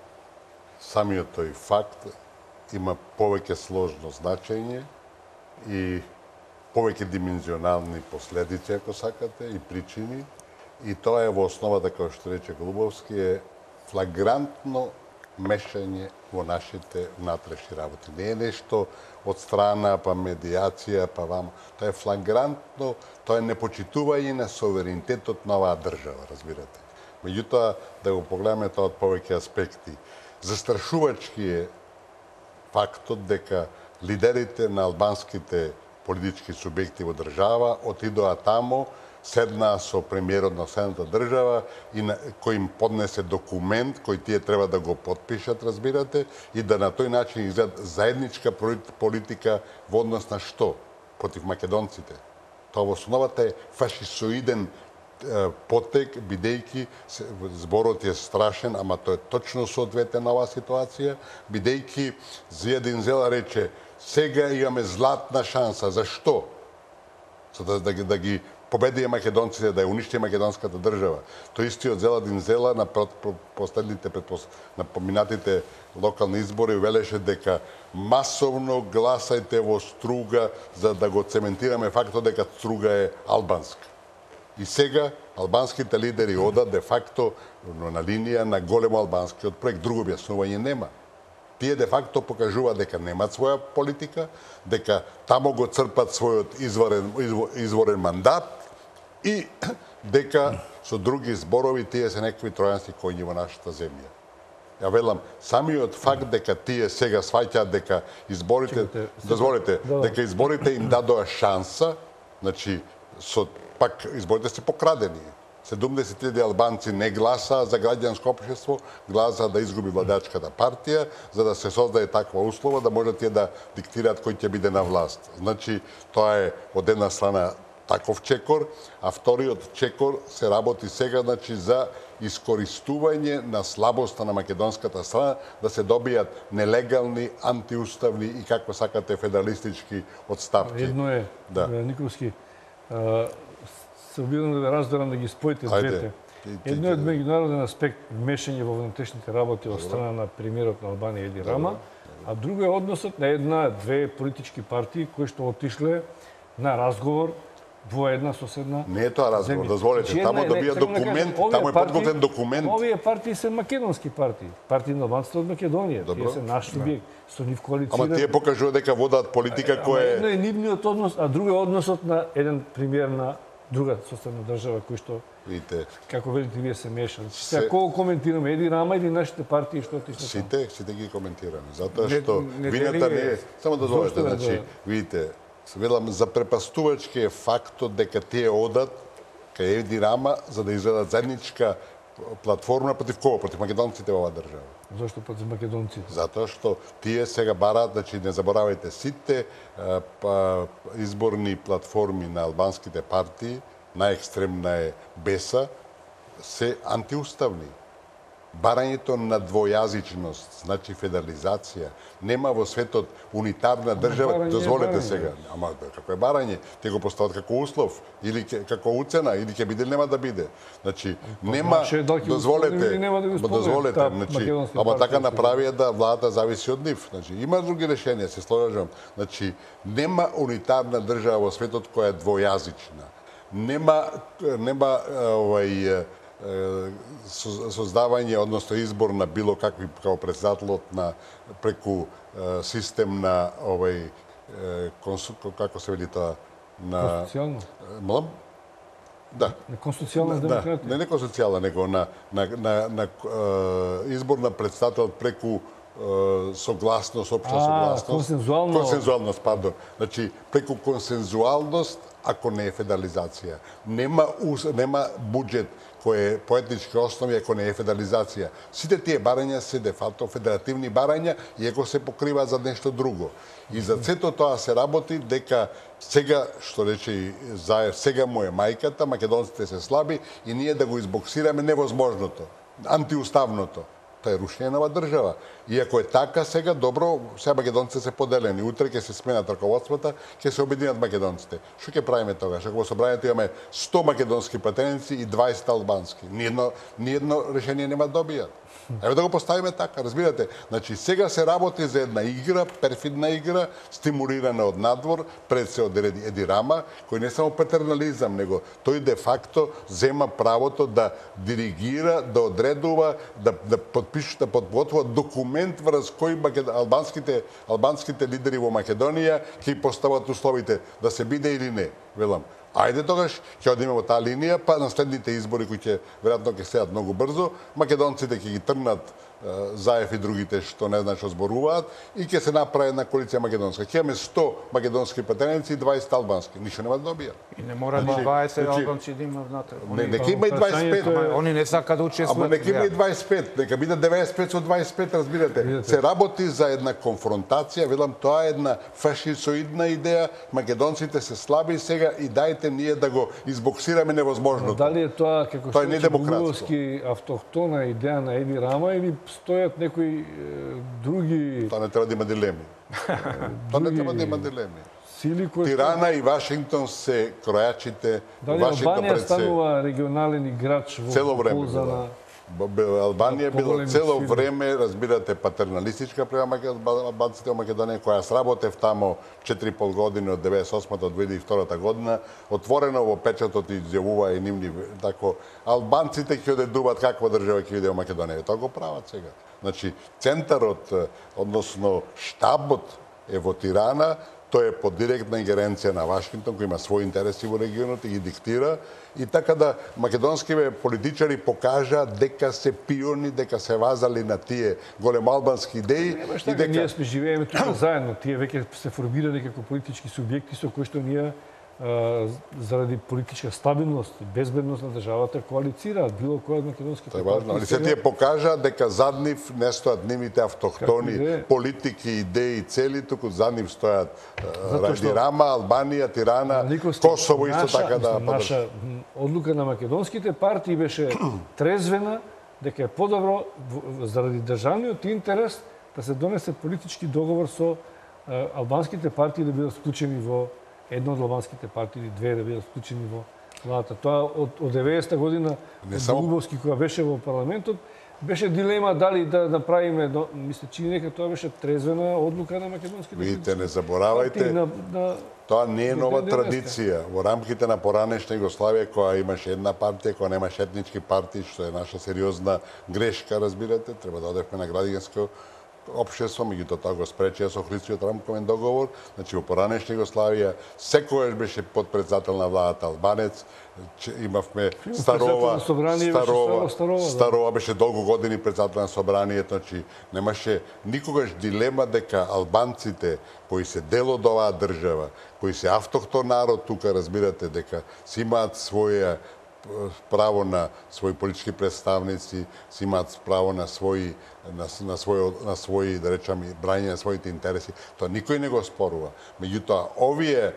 самиот тој факт има повеќе сложно значење и повеќе димензионални последици, ако сакате, и причини. И тоа е во основата, како што рече Голубовски, е флагрантно мешање во нашите внатрешни работи. Не е нешто од страна, па медиација, па вамо. Тоа е флагрантно, тоа е непочитување на суверенитетот на оваа држава, разбирате. Меѓутоа, да го погледаме тоа од повеќе аспекти. Застрашувачки е фактот дека лидерите на албанските политички субјекти во држава отидоа тамо, седнаа со премиерот на соседната држава и кој им поднесе документ кој тие треба да го потпишат, разбирате, и да на тој начин изгледа заедничка политика во однос на што? Против македонците. Тоа во основата е фашисоиден потек, бидејќи зборот е страшен, ама тоа е точно соодветен на оваа ситуација, бидејќи Зијадин Зела рече сега имаме златна шанса. Зашто? За да ги победија македонците, да ја уништи македонската држава. Тој истиот Зеладин Зела на последните на поминатите локални избори велеше дека масовно гласајте во Струга за да го цементираме фактот дека Струга е албанска. И сега албанските лидери одат де факто на линија на големо албанскиот проект. Друго објаснување нема. Тие де факто покажуваат дека немаат своја политика, дека тамо го црпат својот изворен мандат и дека со други зборови тие се некакви тројански коњи во нашата земја. Ја велам, самиот факт дека тие сега сваќаат дека изборите, дозволите, дека изборите им дадоа шанса, значи со пак изборите се покрадени. 70.000 албанци не гласаа за граѓанско општество, гласаа да изгуби владачката партија, за да се создаде таква услова да може тие да диктираат кој ќе биде на власт. Значи, тоа е од една страна таков чекор, а вториот чекор се работи сега значи за искористување на слабоста на македонската страна да се добијат нелегални, антиуставни и како сакате федералистички отставки. Едно е, Николски, се обидам да разберам да ги споите двете. Едно е меѓународен аспект вмешање во внатрешните работи од страна на премиерот на Албанија Еди Рама, а друго е односот на една-две политички партии кои што отишле на разговор во една соседна. Не е тоа разговор, дозволете, тамо добија документ, тамо е подготвен документ. Овие партии се македонски партии, партии на албанците од Македонија, тие се наш субјект, со нив коалицираат. Ама тие покажуваат дека водат политика која е... Едно е нивниот однос, а друго е односот на еден премиер на друга соседна држава кој што, видите, како велите, вие се мешали. Сега кого коментираме, Еди Рама или нашите партии што отишли? Сите ги коментираме, затоа што вината не е... Само дозволете, значи, видите, велам, запрепастувачки е фактот дека тие одат кај Еди Рама за да изгледат заедничка платформа против кого? Против македонците во оваа држава. Зошто против македонците? Затоа што тие сега бараат, значи не заборавајте, сите изборни платформи на албанските партии, најекстремна е Беса, се антиуставни. Барањето на двојазичност, значи федерализација, нема во светот унитарна држава, барање е дозволете барање. сега. Ама како е барање? Те го постават како услов или како уцена или ќе биде или нема да биде. Значи нема значи, дали ќе го дозволете, спомнем или нема да го спомнем, дозволете, таа значи македонска ама така партија, направија да владата зависи од нив. Значи има други решенија, се сложам. Значи нема унитарна држава во светот која е двојазична. Нема создавање, односно избор на било какви како председателот на преку систем на како се вели тоа на Конституционно. Молам? Да. На конституционна демократија. Не конституцијална, него на избор на председател преку согласност, општа согласност. Консензуално. Консензуалност, пардон. Значи, преку консензуалност, ако не е федерализација. Нема буџет кој е по етнички основи ако не е федерализација. Сите тие барања се де факто федеративни барања и ако се покрива за нешто друго. И за сето тоа се работи дека сега, што рече и Заев, сега му е мајката, македонците се слаби и ние да го избоксираме невозможното, антиуставното. Тоа е рушење на држава. И ако е така, сега добро, сега македонците се поделени. Утре ќе се сменат раководствата, ќе се обединат македонците. Што ќе правиме тогаш? Ако во собранието имаме 100 македонски пратеници и 20 албански, ниедно решение нема да добијат. Еве да го поставиме така, разбирате. Значи сега се работи за една игра, перфидна игра, стимулирана од надвор, пред се од Еди Рама, кој не само патернализам, него тој де факто зема правото да диригира, да одредува, да подготвува документ врз кој албанските лидери во Македонија ќе постават условите да се биде или не. Велам, ајде тогаш ќе одиме во таа линија, па на следните избори кои ќе веројатно ќе седат многу брзо, македонците ќе ги трнат Заев и другите што не знаат што зборуваат и ќе се направи една коалиција македонска. Ќе имаме 100 македонски пратеници и 20 албански. Ништо нема да добија. И не мора ни 20 албанци да има внатре. Нека има и 25. Они не сака да учествуваат. Ама нека има и 25, нека биде 95 со 25, разбирате. Се работи за една конфронтација, велам тоа е една фашисоидна идеја, македонците се слаби сега и дајте ние да го избоксираме невозможното. Дали е тоа како Тоа не е демократско. буговски автохтона идеја на Еди Рама или стојат некои други Тоа не треба да има дилеми. Тоа не треба да има дилеми. сили кои Тирана и Вашингтон се кројачите. Дали Вашингтон Албанија станува регионален играч во цело време полза на Албанија била поголеми цело сили. време, разбирате, патерналистичка према албанците во Македонија, која сработев тамо 4,5 години од 98 до 2002 година, отворено во печатот и изјавува и нивни тако албанците ќе одедуваат каква држава ќе иде во Македонија. Тоа го прават сега. Значи, центарот, односно штабот е во Тирана, тој е под директна ингеренција на Вашингтон, кој има своји интереси во регионот и ги диктира. И така да македонските политичари покажа дека се пиони, дека се вазали на тие големоалбански идеи и дека ние сме живееме тука заедно. Тие веќе се формирани како политички субјекти со кои што ние заради политичка стабилност и безбедност на државата коалицираат било која од македонските Тоа е важно, али се тие покажа дека зад нив не стојат нивните автохтони политики, идеи, цели, туку зад нив стојат Еди Рама, Албанија, Тирана, Косово исто така да наша одлука на македонските партии беше трезвена дека е подобро заради државниот интерес да се донесе политички договор со албанските партии да бидат вклучени во една од албанските партии или две да бидат вклучени во владата. Тоа од 90-та година Голубовски која беше во парламентот беше дилема дали да направиме, мисля че нека тоа беше трезвена одлука на македонските партии. Видите, не заборавајте, тоа не е нова традиција. Во рамките на поранешна Југославија, која имаше една партија, која немаше етнички партии, што е наша сериозна грешка, разбирате, треба да одевме на граѓанско општество, меѓутоа тоа го спречија со Охридскиот рамковен договор. Значи, во поранешна Југославија секојаш беше подпредседател на владата албанец, имавме Старова беше долго години председател на собранието, значи немаше никогаш дилема дека албанците кои се дел од оваа држава, кои се автохтон народ тука, разбирате дека си имаат своја право на своји политички представници, си имаат право на своји да речам брање на своите интереси. Тоа никој не го спорува. Меѓутоа овие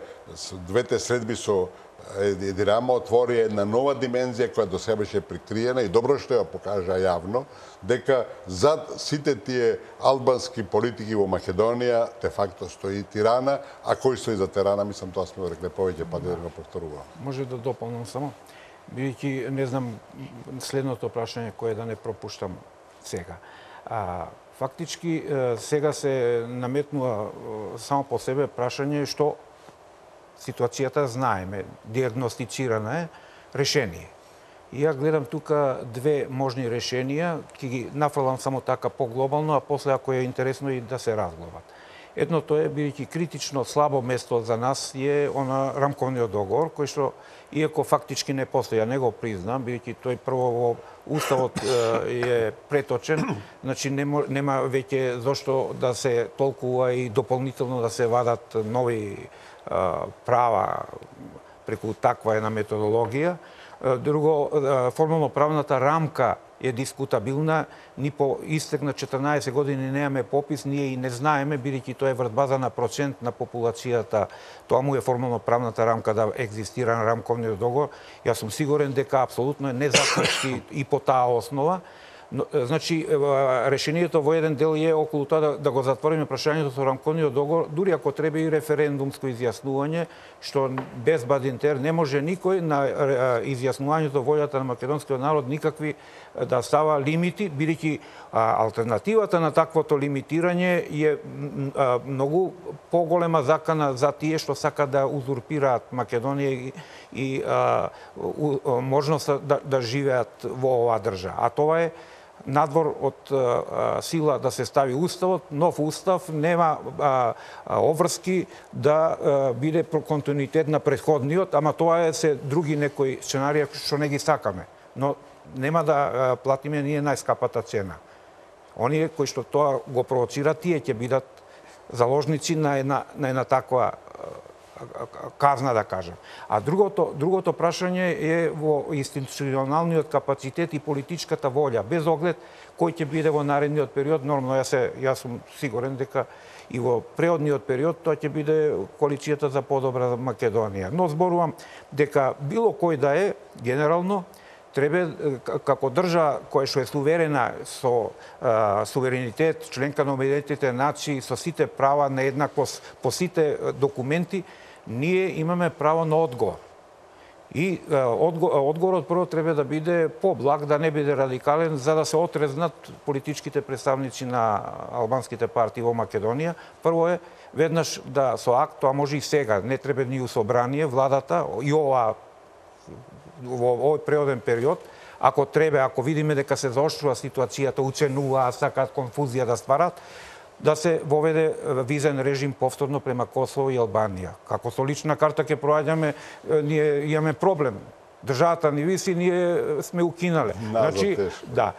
двете средби со Еди Рама отвори една нова димензија која до себе беше прикриена и добро што ја покажа јавно, дека зад сите тие албански политики во Македонија де факто стои Тирана, а кој стои за Тирана, мислам тоа сме го рекле повеќе пати, да го повторувам. Може да дополнам само, бидејќи не знам следното прашање кое да не пропуштам сега. Фактички сега се наметнува само по себе прашање што ситуацијата знаеме, диагностицирана е, решение. И ја гледам тука две можни решенија, ќе ги нафрлам само така поглобално, а после ако е интересно и да се разглобат. Едното е, бидејќи критично слабо место за нас е она рамковниот договор, кој што, иако фактички не постоја, не го признам, бидејќи тој прво во Уставот е преточен, значи нема веќе зошто да се толкува и дополнително да се вадат нови права преку таква една методологија. Друго, формално-правната рамка е дискутабилна, ни по истек на 14 години немаме попис, ние и не знаеме, бидејќи тоа е врз база на процент на популацијата, тоа му е формално-правната рамка да екзистира на рамковниот договор. Јас сум сигурен дека апсолутно е незаконски и по таа основа. Значи, решението во еден дел е околу тоа да го затвориме прашањето со рамковниот договор, дури ако треба и референдумско изјаснување, што без Бадинтер не може никој на изјаснувањето волјата на македонскиот народ никакви да става лимити, бидејќи алтернативата на таквото лимитирање е многу поголема закана за тие што сакаат да узурпираат Македонија и можност да живеат во оваа држава. А тоа е надвор од сила да се стави уставот, нов устав, нема обврски да биде континуитет на претходниот, ама тоа е се други некои сценарија што не ги сакаме. Но нема да платиме ние најскапата цена. Оние кои што тоа го провоцираат, тие ќе бидат заложници на една таква казна, да кажам. А другото прашање е во институционалниот капацитет и политичката волја, без оглед кој ќе биде во наредниот период. Нормално, јас сум сигурен дека и во преодниот период тоа ќе биде коалицијата за подобра Македонија. Но зборувам дека било кој да е, генерално, треба како држава која што е суверена со суверенитет, членка на Обединетите нации, со сите права на еднаквост по сите документи, ние имаме право на одговор. И одговорот прво треба да биде поблаг, да не биде радикален, за да се отрезнат политичките представници на албанските партии во Македонија. Прво е веднаш да со акт, тоа може и сега, не треба ни собрание, владата и во овој преоден период, ако треба, ако видиме дека се заоштрува ситуацијата, уценуваат, сакаат конфузија да стварат, да се воведе визен режим повторно према Косово и Албанија. Како со лична карта ќе проаѓаме, ние имаме проблем. Државата ни виси, ние сме укинале. Значи, да,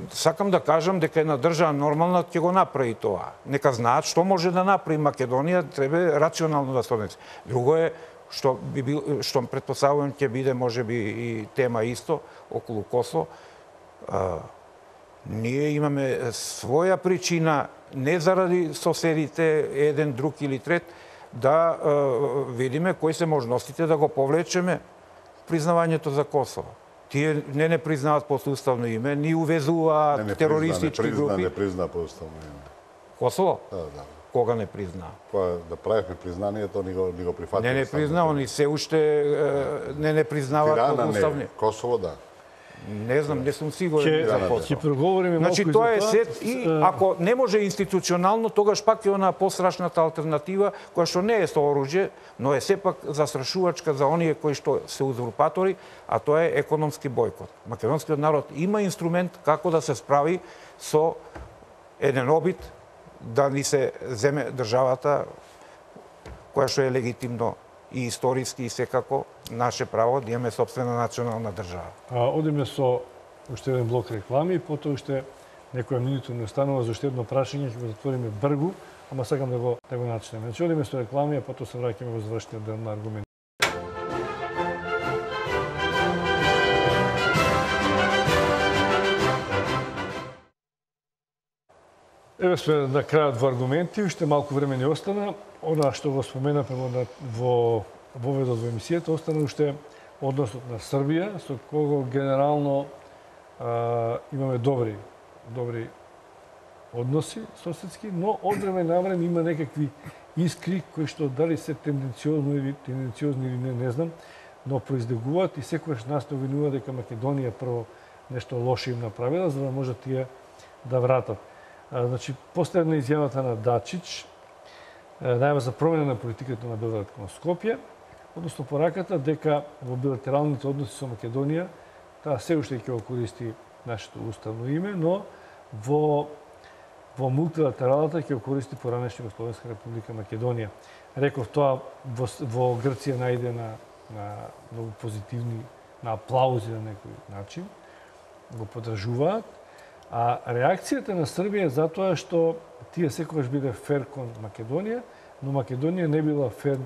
сакам да кажам дека една држава нормална ќе го направи тоа. Нека знаат што може да направи Македонија, треба рационално да се однесе. Друго е што претпоставувам ќе биде можеби и тема исто околу Косово. Ние имаме своја причина, не заради соседите, еден, друг или трет, да видиме кои се можностите да го повлечеме признавањето за Косово. Тие не признаваат по уставно име, ни увезуваат терористички групи. Не призна по уставно име. Косово? Да. Кога не призна? Кога да правихме признанието, ни го прифатиле. Не призна, они се уште не признаваат по уставни. Косово, да. Не знам, не сум сигурен за Косово. Ќе проговориме малку за тоа. Значи, тоа е сет и ако не може институционално, тогаш пак е она пострашната алтернатива, која што не е со оружје, но е сепак застрашувачка за оние кои што се узурпатори, а тоа е економски бојкот. Македонскиот народ има инструмент како да се справи со еден обид да ни се земе државата која што е легитимно и историски и секако наше право да имаме собствена национална држава. Одиме со уште еден блок реклами, потоа уште некоја минута не останува за уште едно прашање, ќе го затвориме бргу, ама сакам да го начнеме. Значи, одиме со реклами, а потоа се враќаме во завршниот дел на аргументи. Еве сме на крајот во аргументи, уште малку време ни остана. Она што го споменавме во воведот во емисијата, остана уште односот на Србија, со кого генерално имаме добри односи соседски, но од време на време има некакви искри кои што дали се тенденциозни или не знам, но произлегуваат и секогаш нас не обвинува дека Македонија прво нешто лошо им направила, за да може тие да вратат. Значи, последна изјавата на Дачич, најава за промена на политиката на Белград кон Скопје, односно пораката дека во билатералните односи со Македонија, таа се уште ќе го користи нашето уставно име, но во мултилатералата ќе го користи поранешна Југословенска република Македонија. Реков тоа во Грција најде на многу позитивни, на аплаузи на некој начин, го поддржуваат, а реакцијата на Србија е затоа што тие секогаш биле фер кон Македонија, но Македонија не била фер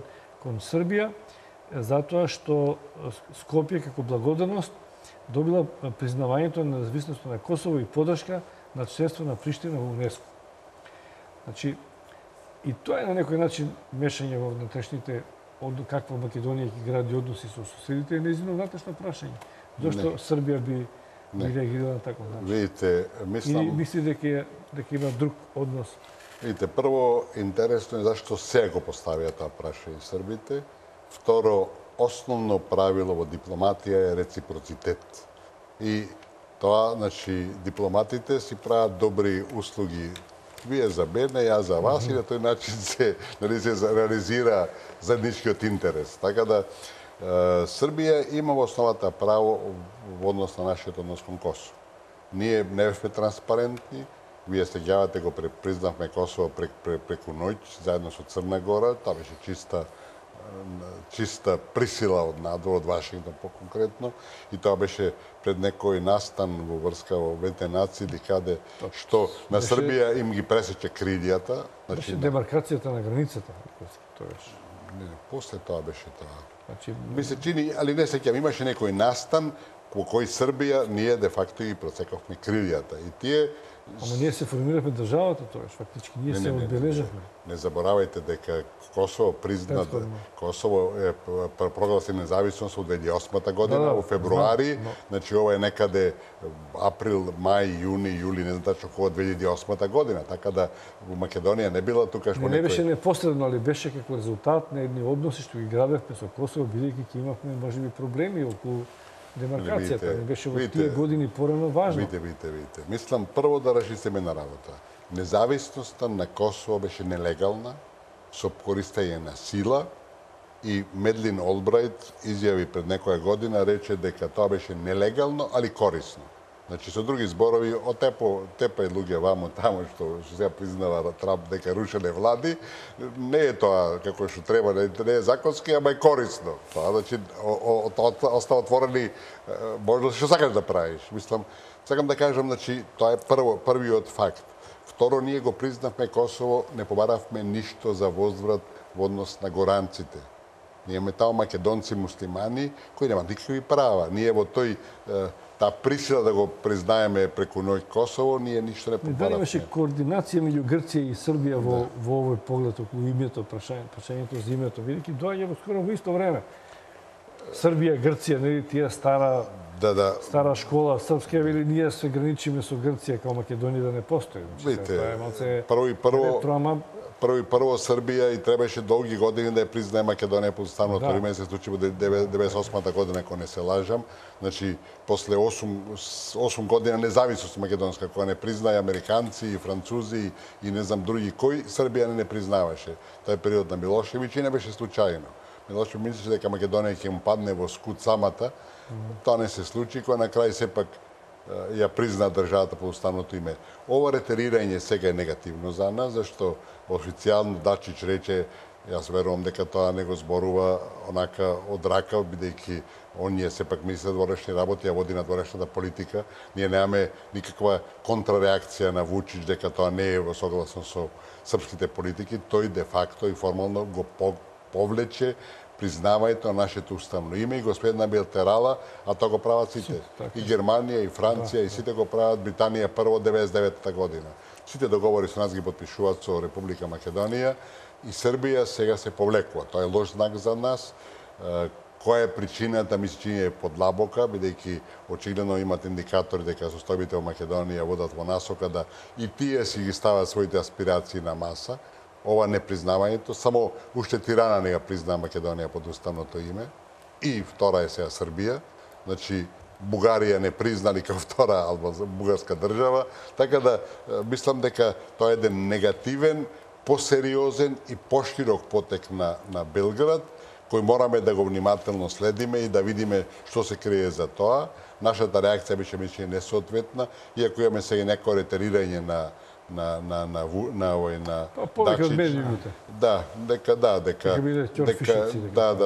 кон Србија, затоа што Скопје како благодарност добила признавањето на независноста на Косово и поддршка на членство на Приштина во УНЕСКО. Значи, и тоа е на некој начин мешање во внатрешните каква Македонија ќе гради односи со соседите, е нејзино внатрешно прашање. Зошто Србија би реагирала на таков начин? Видите, мислам... Или мисли дека има друг однос? Видите, прво, интересно е зашто сега го поставија тоа прашање србите. Второ, основно правило во дипломатија е реципроцитет. И тоа, значи, дипломатите си прават добри услуги. Вие за мене, јас за вас, и на тој начин се реализира заедничкиот интерес. Така да, Србија има во основата право во однос на нашиот однос кон Косово. Ние не бевме транспарентни, вие сеќавате го признавме Косово преку ноќ, заедно со Црна Гора, тоа беше чиста присила од надвор, од Вашингтон по-конкретно, и тоа беше пред некој настан во врска во Обединетите нации, или каде, што на Србија им ги пресече крилјата. Беше демаркацијата на границата. Не, после тоа беше тоа. Ми се чини, али не сеќавам, имаше некој настан по кој Србија ние де факто ги пресекавме крилјата. И тие... Ама ние се формирахме државата тогаш, фактички ние се одбележавме. Не заборавајте дека Косово призна, Косово е прогласи независност од 2008 година, во февруари, значи ова е некаде април, мај, јуни, јули, не знам тачно кога 2008 година, така да во Македонија не била тукаш во некој... Не беше непосредно, али беше како резултат на едни односи што ги градевме со Косово, бидејќи ќе имавме можеби проблеми околу демаркацијата. Не беше во тие години порано важно. Видите. Мислам прво да решиме на работа. Независноста на Косово беше нелегална, со користење на сила, и Медлин Олбрајт изјави пред некоја година, рече дека тоа беше нелегално, али корисно. Значи, со други зборови, тепа и луѓе вамо тамо што сега признава Трамп дека рушеле влади, не е тоа како што треба, не е законски, ама е корисно. Тоа, значи, остава отворени, може што сакаш да правиш. Мислам, сакам да кажам, значи, тоа е првиот факт. Второ, ние го признавме Косово, не побаравме ништо за возврат во однос на горанците. Ние имаме тамо македонци муслимани кои немаат никакви права. Ние во таа присила да го признаеме преку ноќ Косово, ние ништо не побаравме. Дали имаше координација меѓу Грција и Србија во овој поглед околу името, прашањето за името, бидејќи доаѓа во скоро во исто време. Србија, Грција, нели тие стара школа српска, или ние се граничиме со Грција, као Македонија да не постои. Видите, прво Србија и требаше долги години да ја признае Македонија по уставното време, се случи во 98 година, ако не се лажам. Значи, после 8 година независност македонска, која не признае американци и французи и не знам други кои, Србија не признаваше. Тој период на Милошевиќ и не беше случајно. Милошевиќ мислеше дека Македонија ќе му падне во скут самата. Тоа не се случи, која на крај сепак ја призна државата по уставното име. Ова ретерирање сега е негативно за нас, зашто официјално Дачич рече, јас верувам дека тоа не го зборува онака од рака, бидејќи оние сепак мислат дворешни работи, ја води на дворешната политика. Ние немаме никаква контрреакција на Вучич дека тоа не е во согласно со српските политики. Тој де факто и формално го повлече признавањето на нашето уставно име и го спредна на билатерала, а тоа го прават сите. И Германија, и Франција, и сите го прават. Британија прво 99-та година. Сите договори со нас ги подпишуваат со Република Македонија и Србија сега се повлекува. Тоа е лош знак за нас. Која е причината, ми се чини е подлабока, бидејќи очигледно имат индикатори дека состојбите во Македонија водат во насока да и тие си ги стават своите аспирации на маса. Ова непризнавањето, само уште Тирана не ја признаа Македонија под уставното име. И втора е сега Србија. Значи, Бугарија не признали како втора бугарска држава. Така да, мислам дека тоа е еден негативен, посериозен и поширок потек на Белград, кој мораме да го внимателно следиме и да видиме што се крие за тоа. Нашата реакција беше мислам несоодветна, иако имаме сега некој ретерирање на повеќе од медиумите.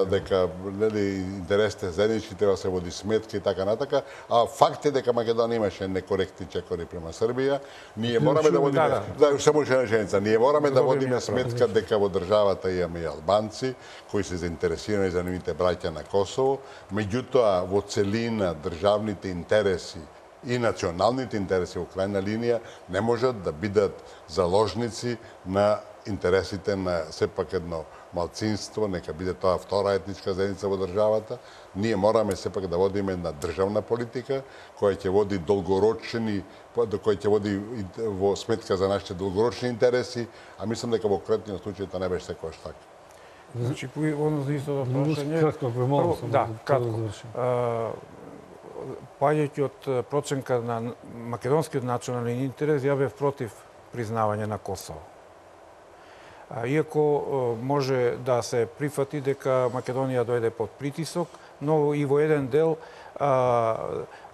Дека нели интересите заеднички треба се води сметка и така натака, а факт е дека Македонија имаше некоректни чекори према Србија. Ние мораме да водиме само реченица, ние мораме да водиме сметка дека во државата имаме и албанци кои се заинтересирани за нивните браќа на Косово, меѓутоа во целина државните интереси и националните интереси во крајна линија не можат да бидат заложници на интересите на сепак едно малцинство, нека биде тоа втора етничка заедница во државата. Ние мораме сепак да водиме една државна политика која ќе води која ќе води во сметка за нашите долгорочни интереси, а мислам дека во конкретниот случај тоа не беше секогаш така. Значи, одно за истото прашање. Кратко, ако мало сам да кратко. Паѓајќи од проценка на македонскиот национален интерес, ја бев против признавање на Косово. Иако може да се прифати дека Македонија дојде под притисок, но и во еден дел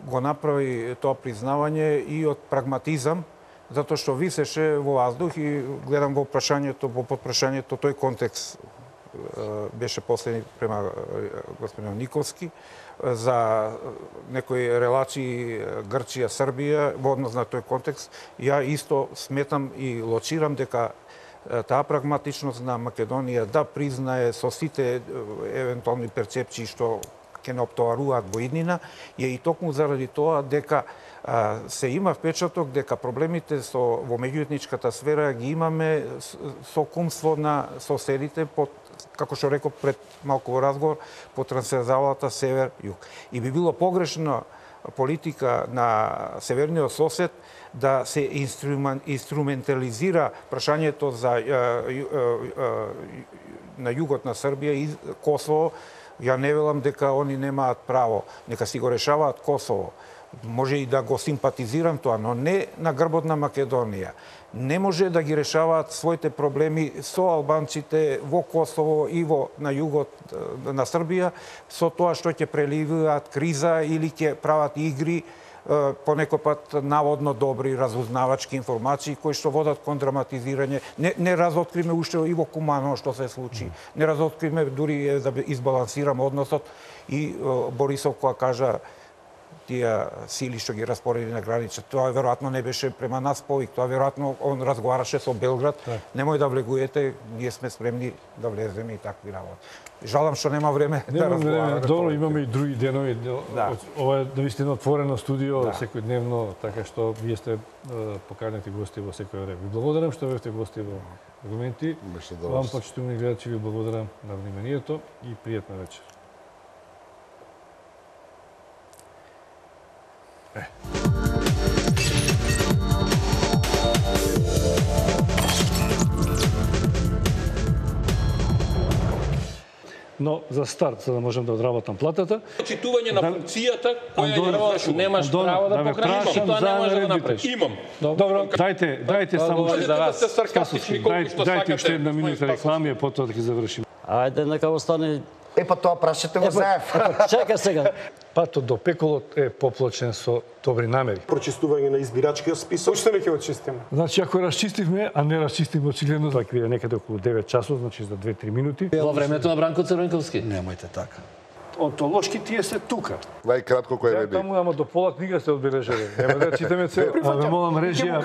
го направи тоа признавање и од прагматизам, затоа што висеше во воздух и гледам во прашањето, во подпрашањето, тој контекст беше последни према господин Николски, за некои релации Грција-Србија во однос на тој контекст. Ја исто сметам и лочирам дека таа прагматичност на Македонија да признае со сите евентуални перцепции што ќе не оптоваруваат во иднина, е и токму заради тоа дека се има впечаток дека проблемите во меѓуетничката сфера ги имаме со кумство на соседите под, како што реков пред малку во разговор, по трансверзалата север-југ. И би било погрешна политика на северниот сосед да се инструментализира прашањето за на југот на Србија и Косово. Ја не велам дека они немаат право, нека си го решаваат Косово. Може и да го симпатизирам тоа, но не на грбот на Македонија. Не може да ги решаваат своите проблеми со албанците во Косово и на југот на Србија, со тоа што ќе преливаат криза или ќе прават игри, понекој пат наводно добри разузнавачки информации кои што водат кон драматизирање. Не разоткриме уште и во Куманово што се случи. Не разоткриме дури да избалансираме односот и Борисов која кажа тие сили што ги распореди на граница. Тоа веројатно не беше према нас повик, тоа веројатно он разговараше со Белград. Немој да влегуете, ние сме спремни да влеземе и такви работи. Жалам што нема време да разговараме. Добро, имаме и други денови. Ова е наистина отворено студио секојдневно, така што вие сте поканети гости во секој време. Ви благодарам што бевте гости во Аргументи. Вам, почитувани гледачи, ви благодарам на вниманието и пријатна вечер. Но за старт, за да можем да одработам платата, читување на функцијата која ја извршувам. Немаш право да покажеш, тоа не може да направиш. Имам. Добро, дајте само за вас. Дајте уште една минута реклами, а потоа да ги завршиме. Ајде, нека остане. Па тоа прашате го знаев. Чекај сега. Патот до пеколот е поплачен со добри намери. Прочистување на избирачкиот список, уште не ќе очистиме. Значи, ако расчистивме, а не расчистивме очигледно, тоа ќе биде некаде околу 9 часот, значи за 2-3 минути. Во времето на Бранко Црвенковски. Немојте така. Онтолошки тие се тука. Најкратко кој Таму, ама до пола книга се одбележали. Нема да читаме цел. Молам режија.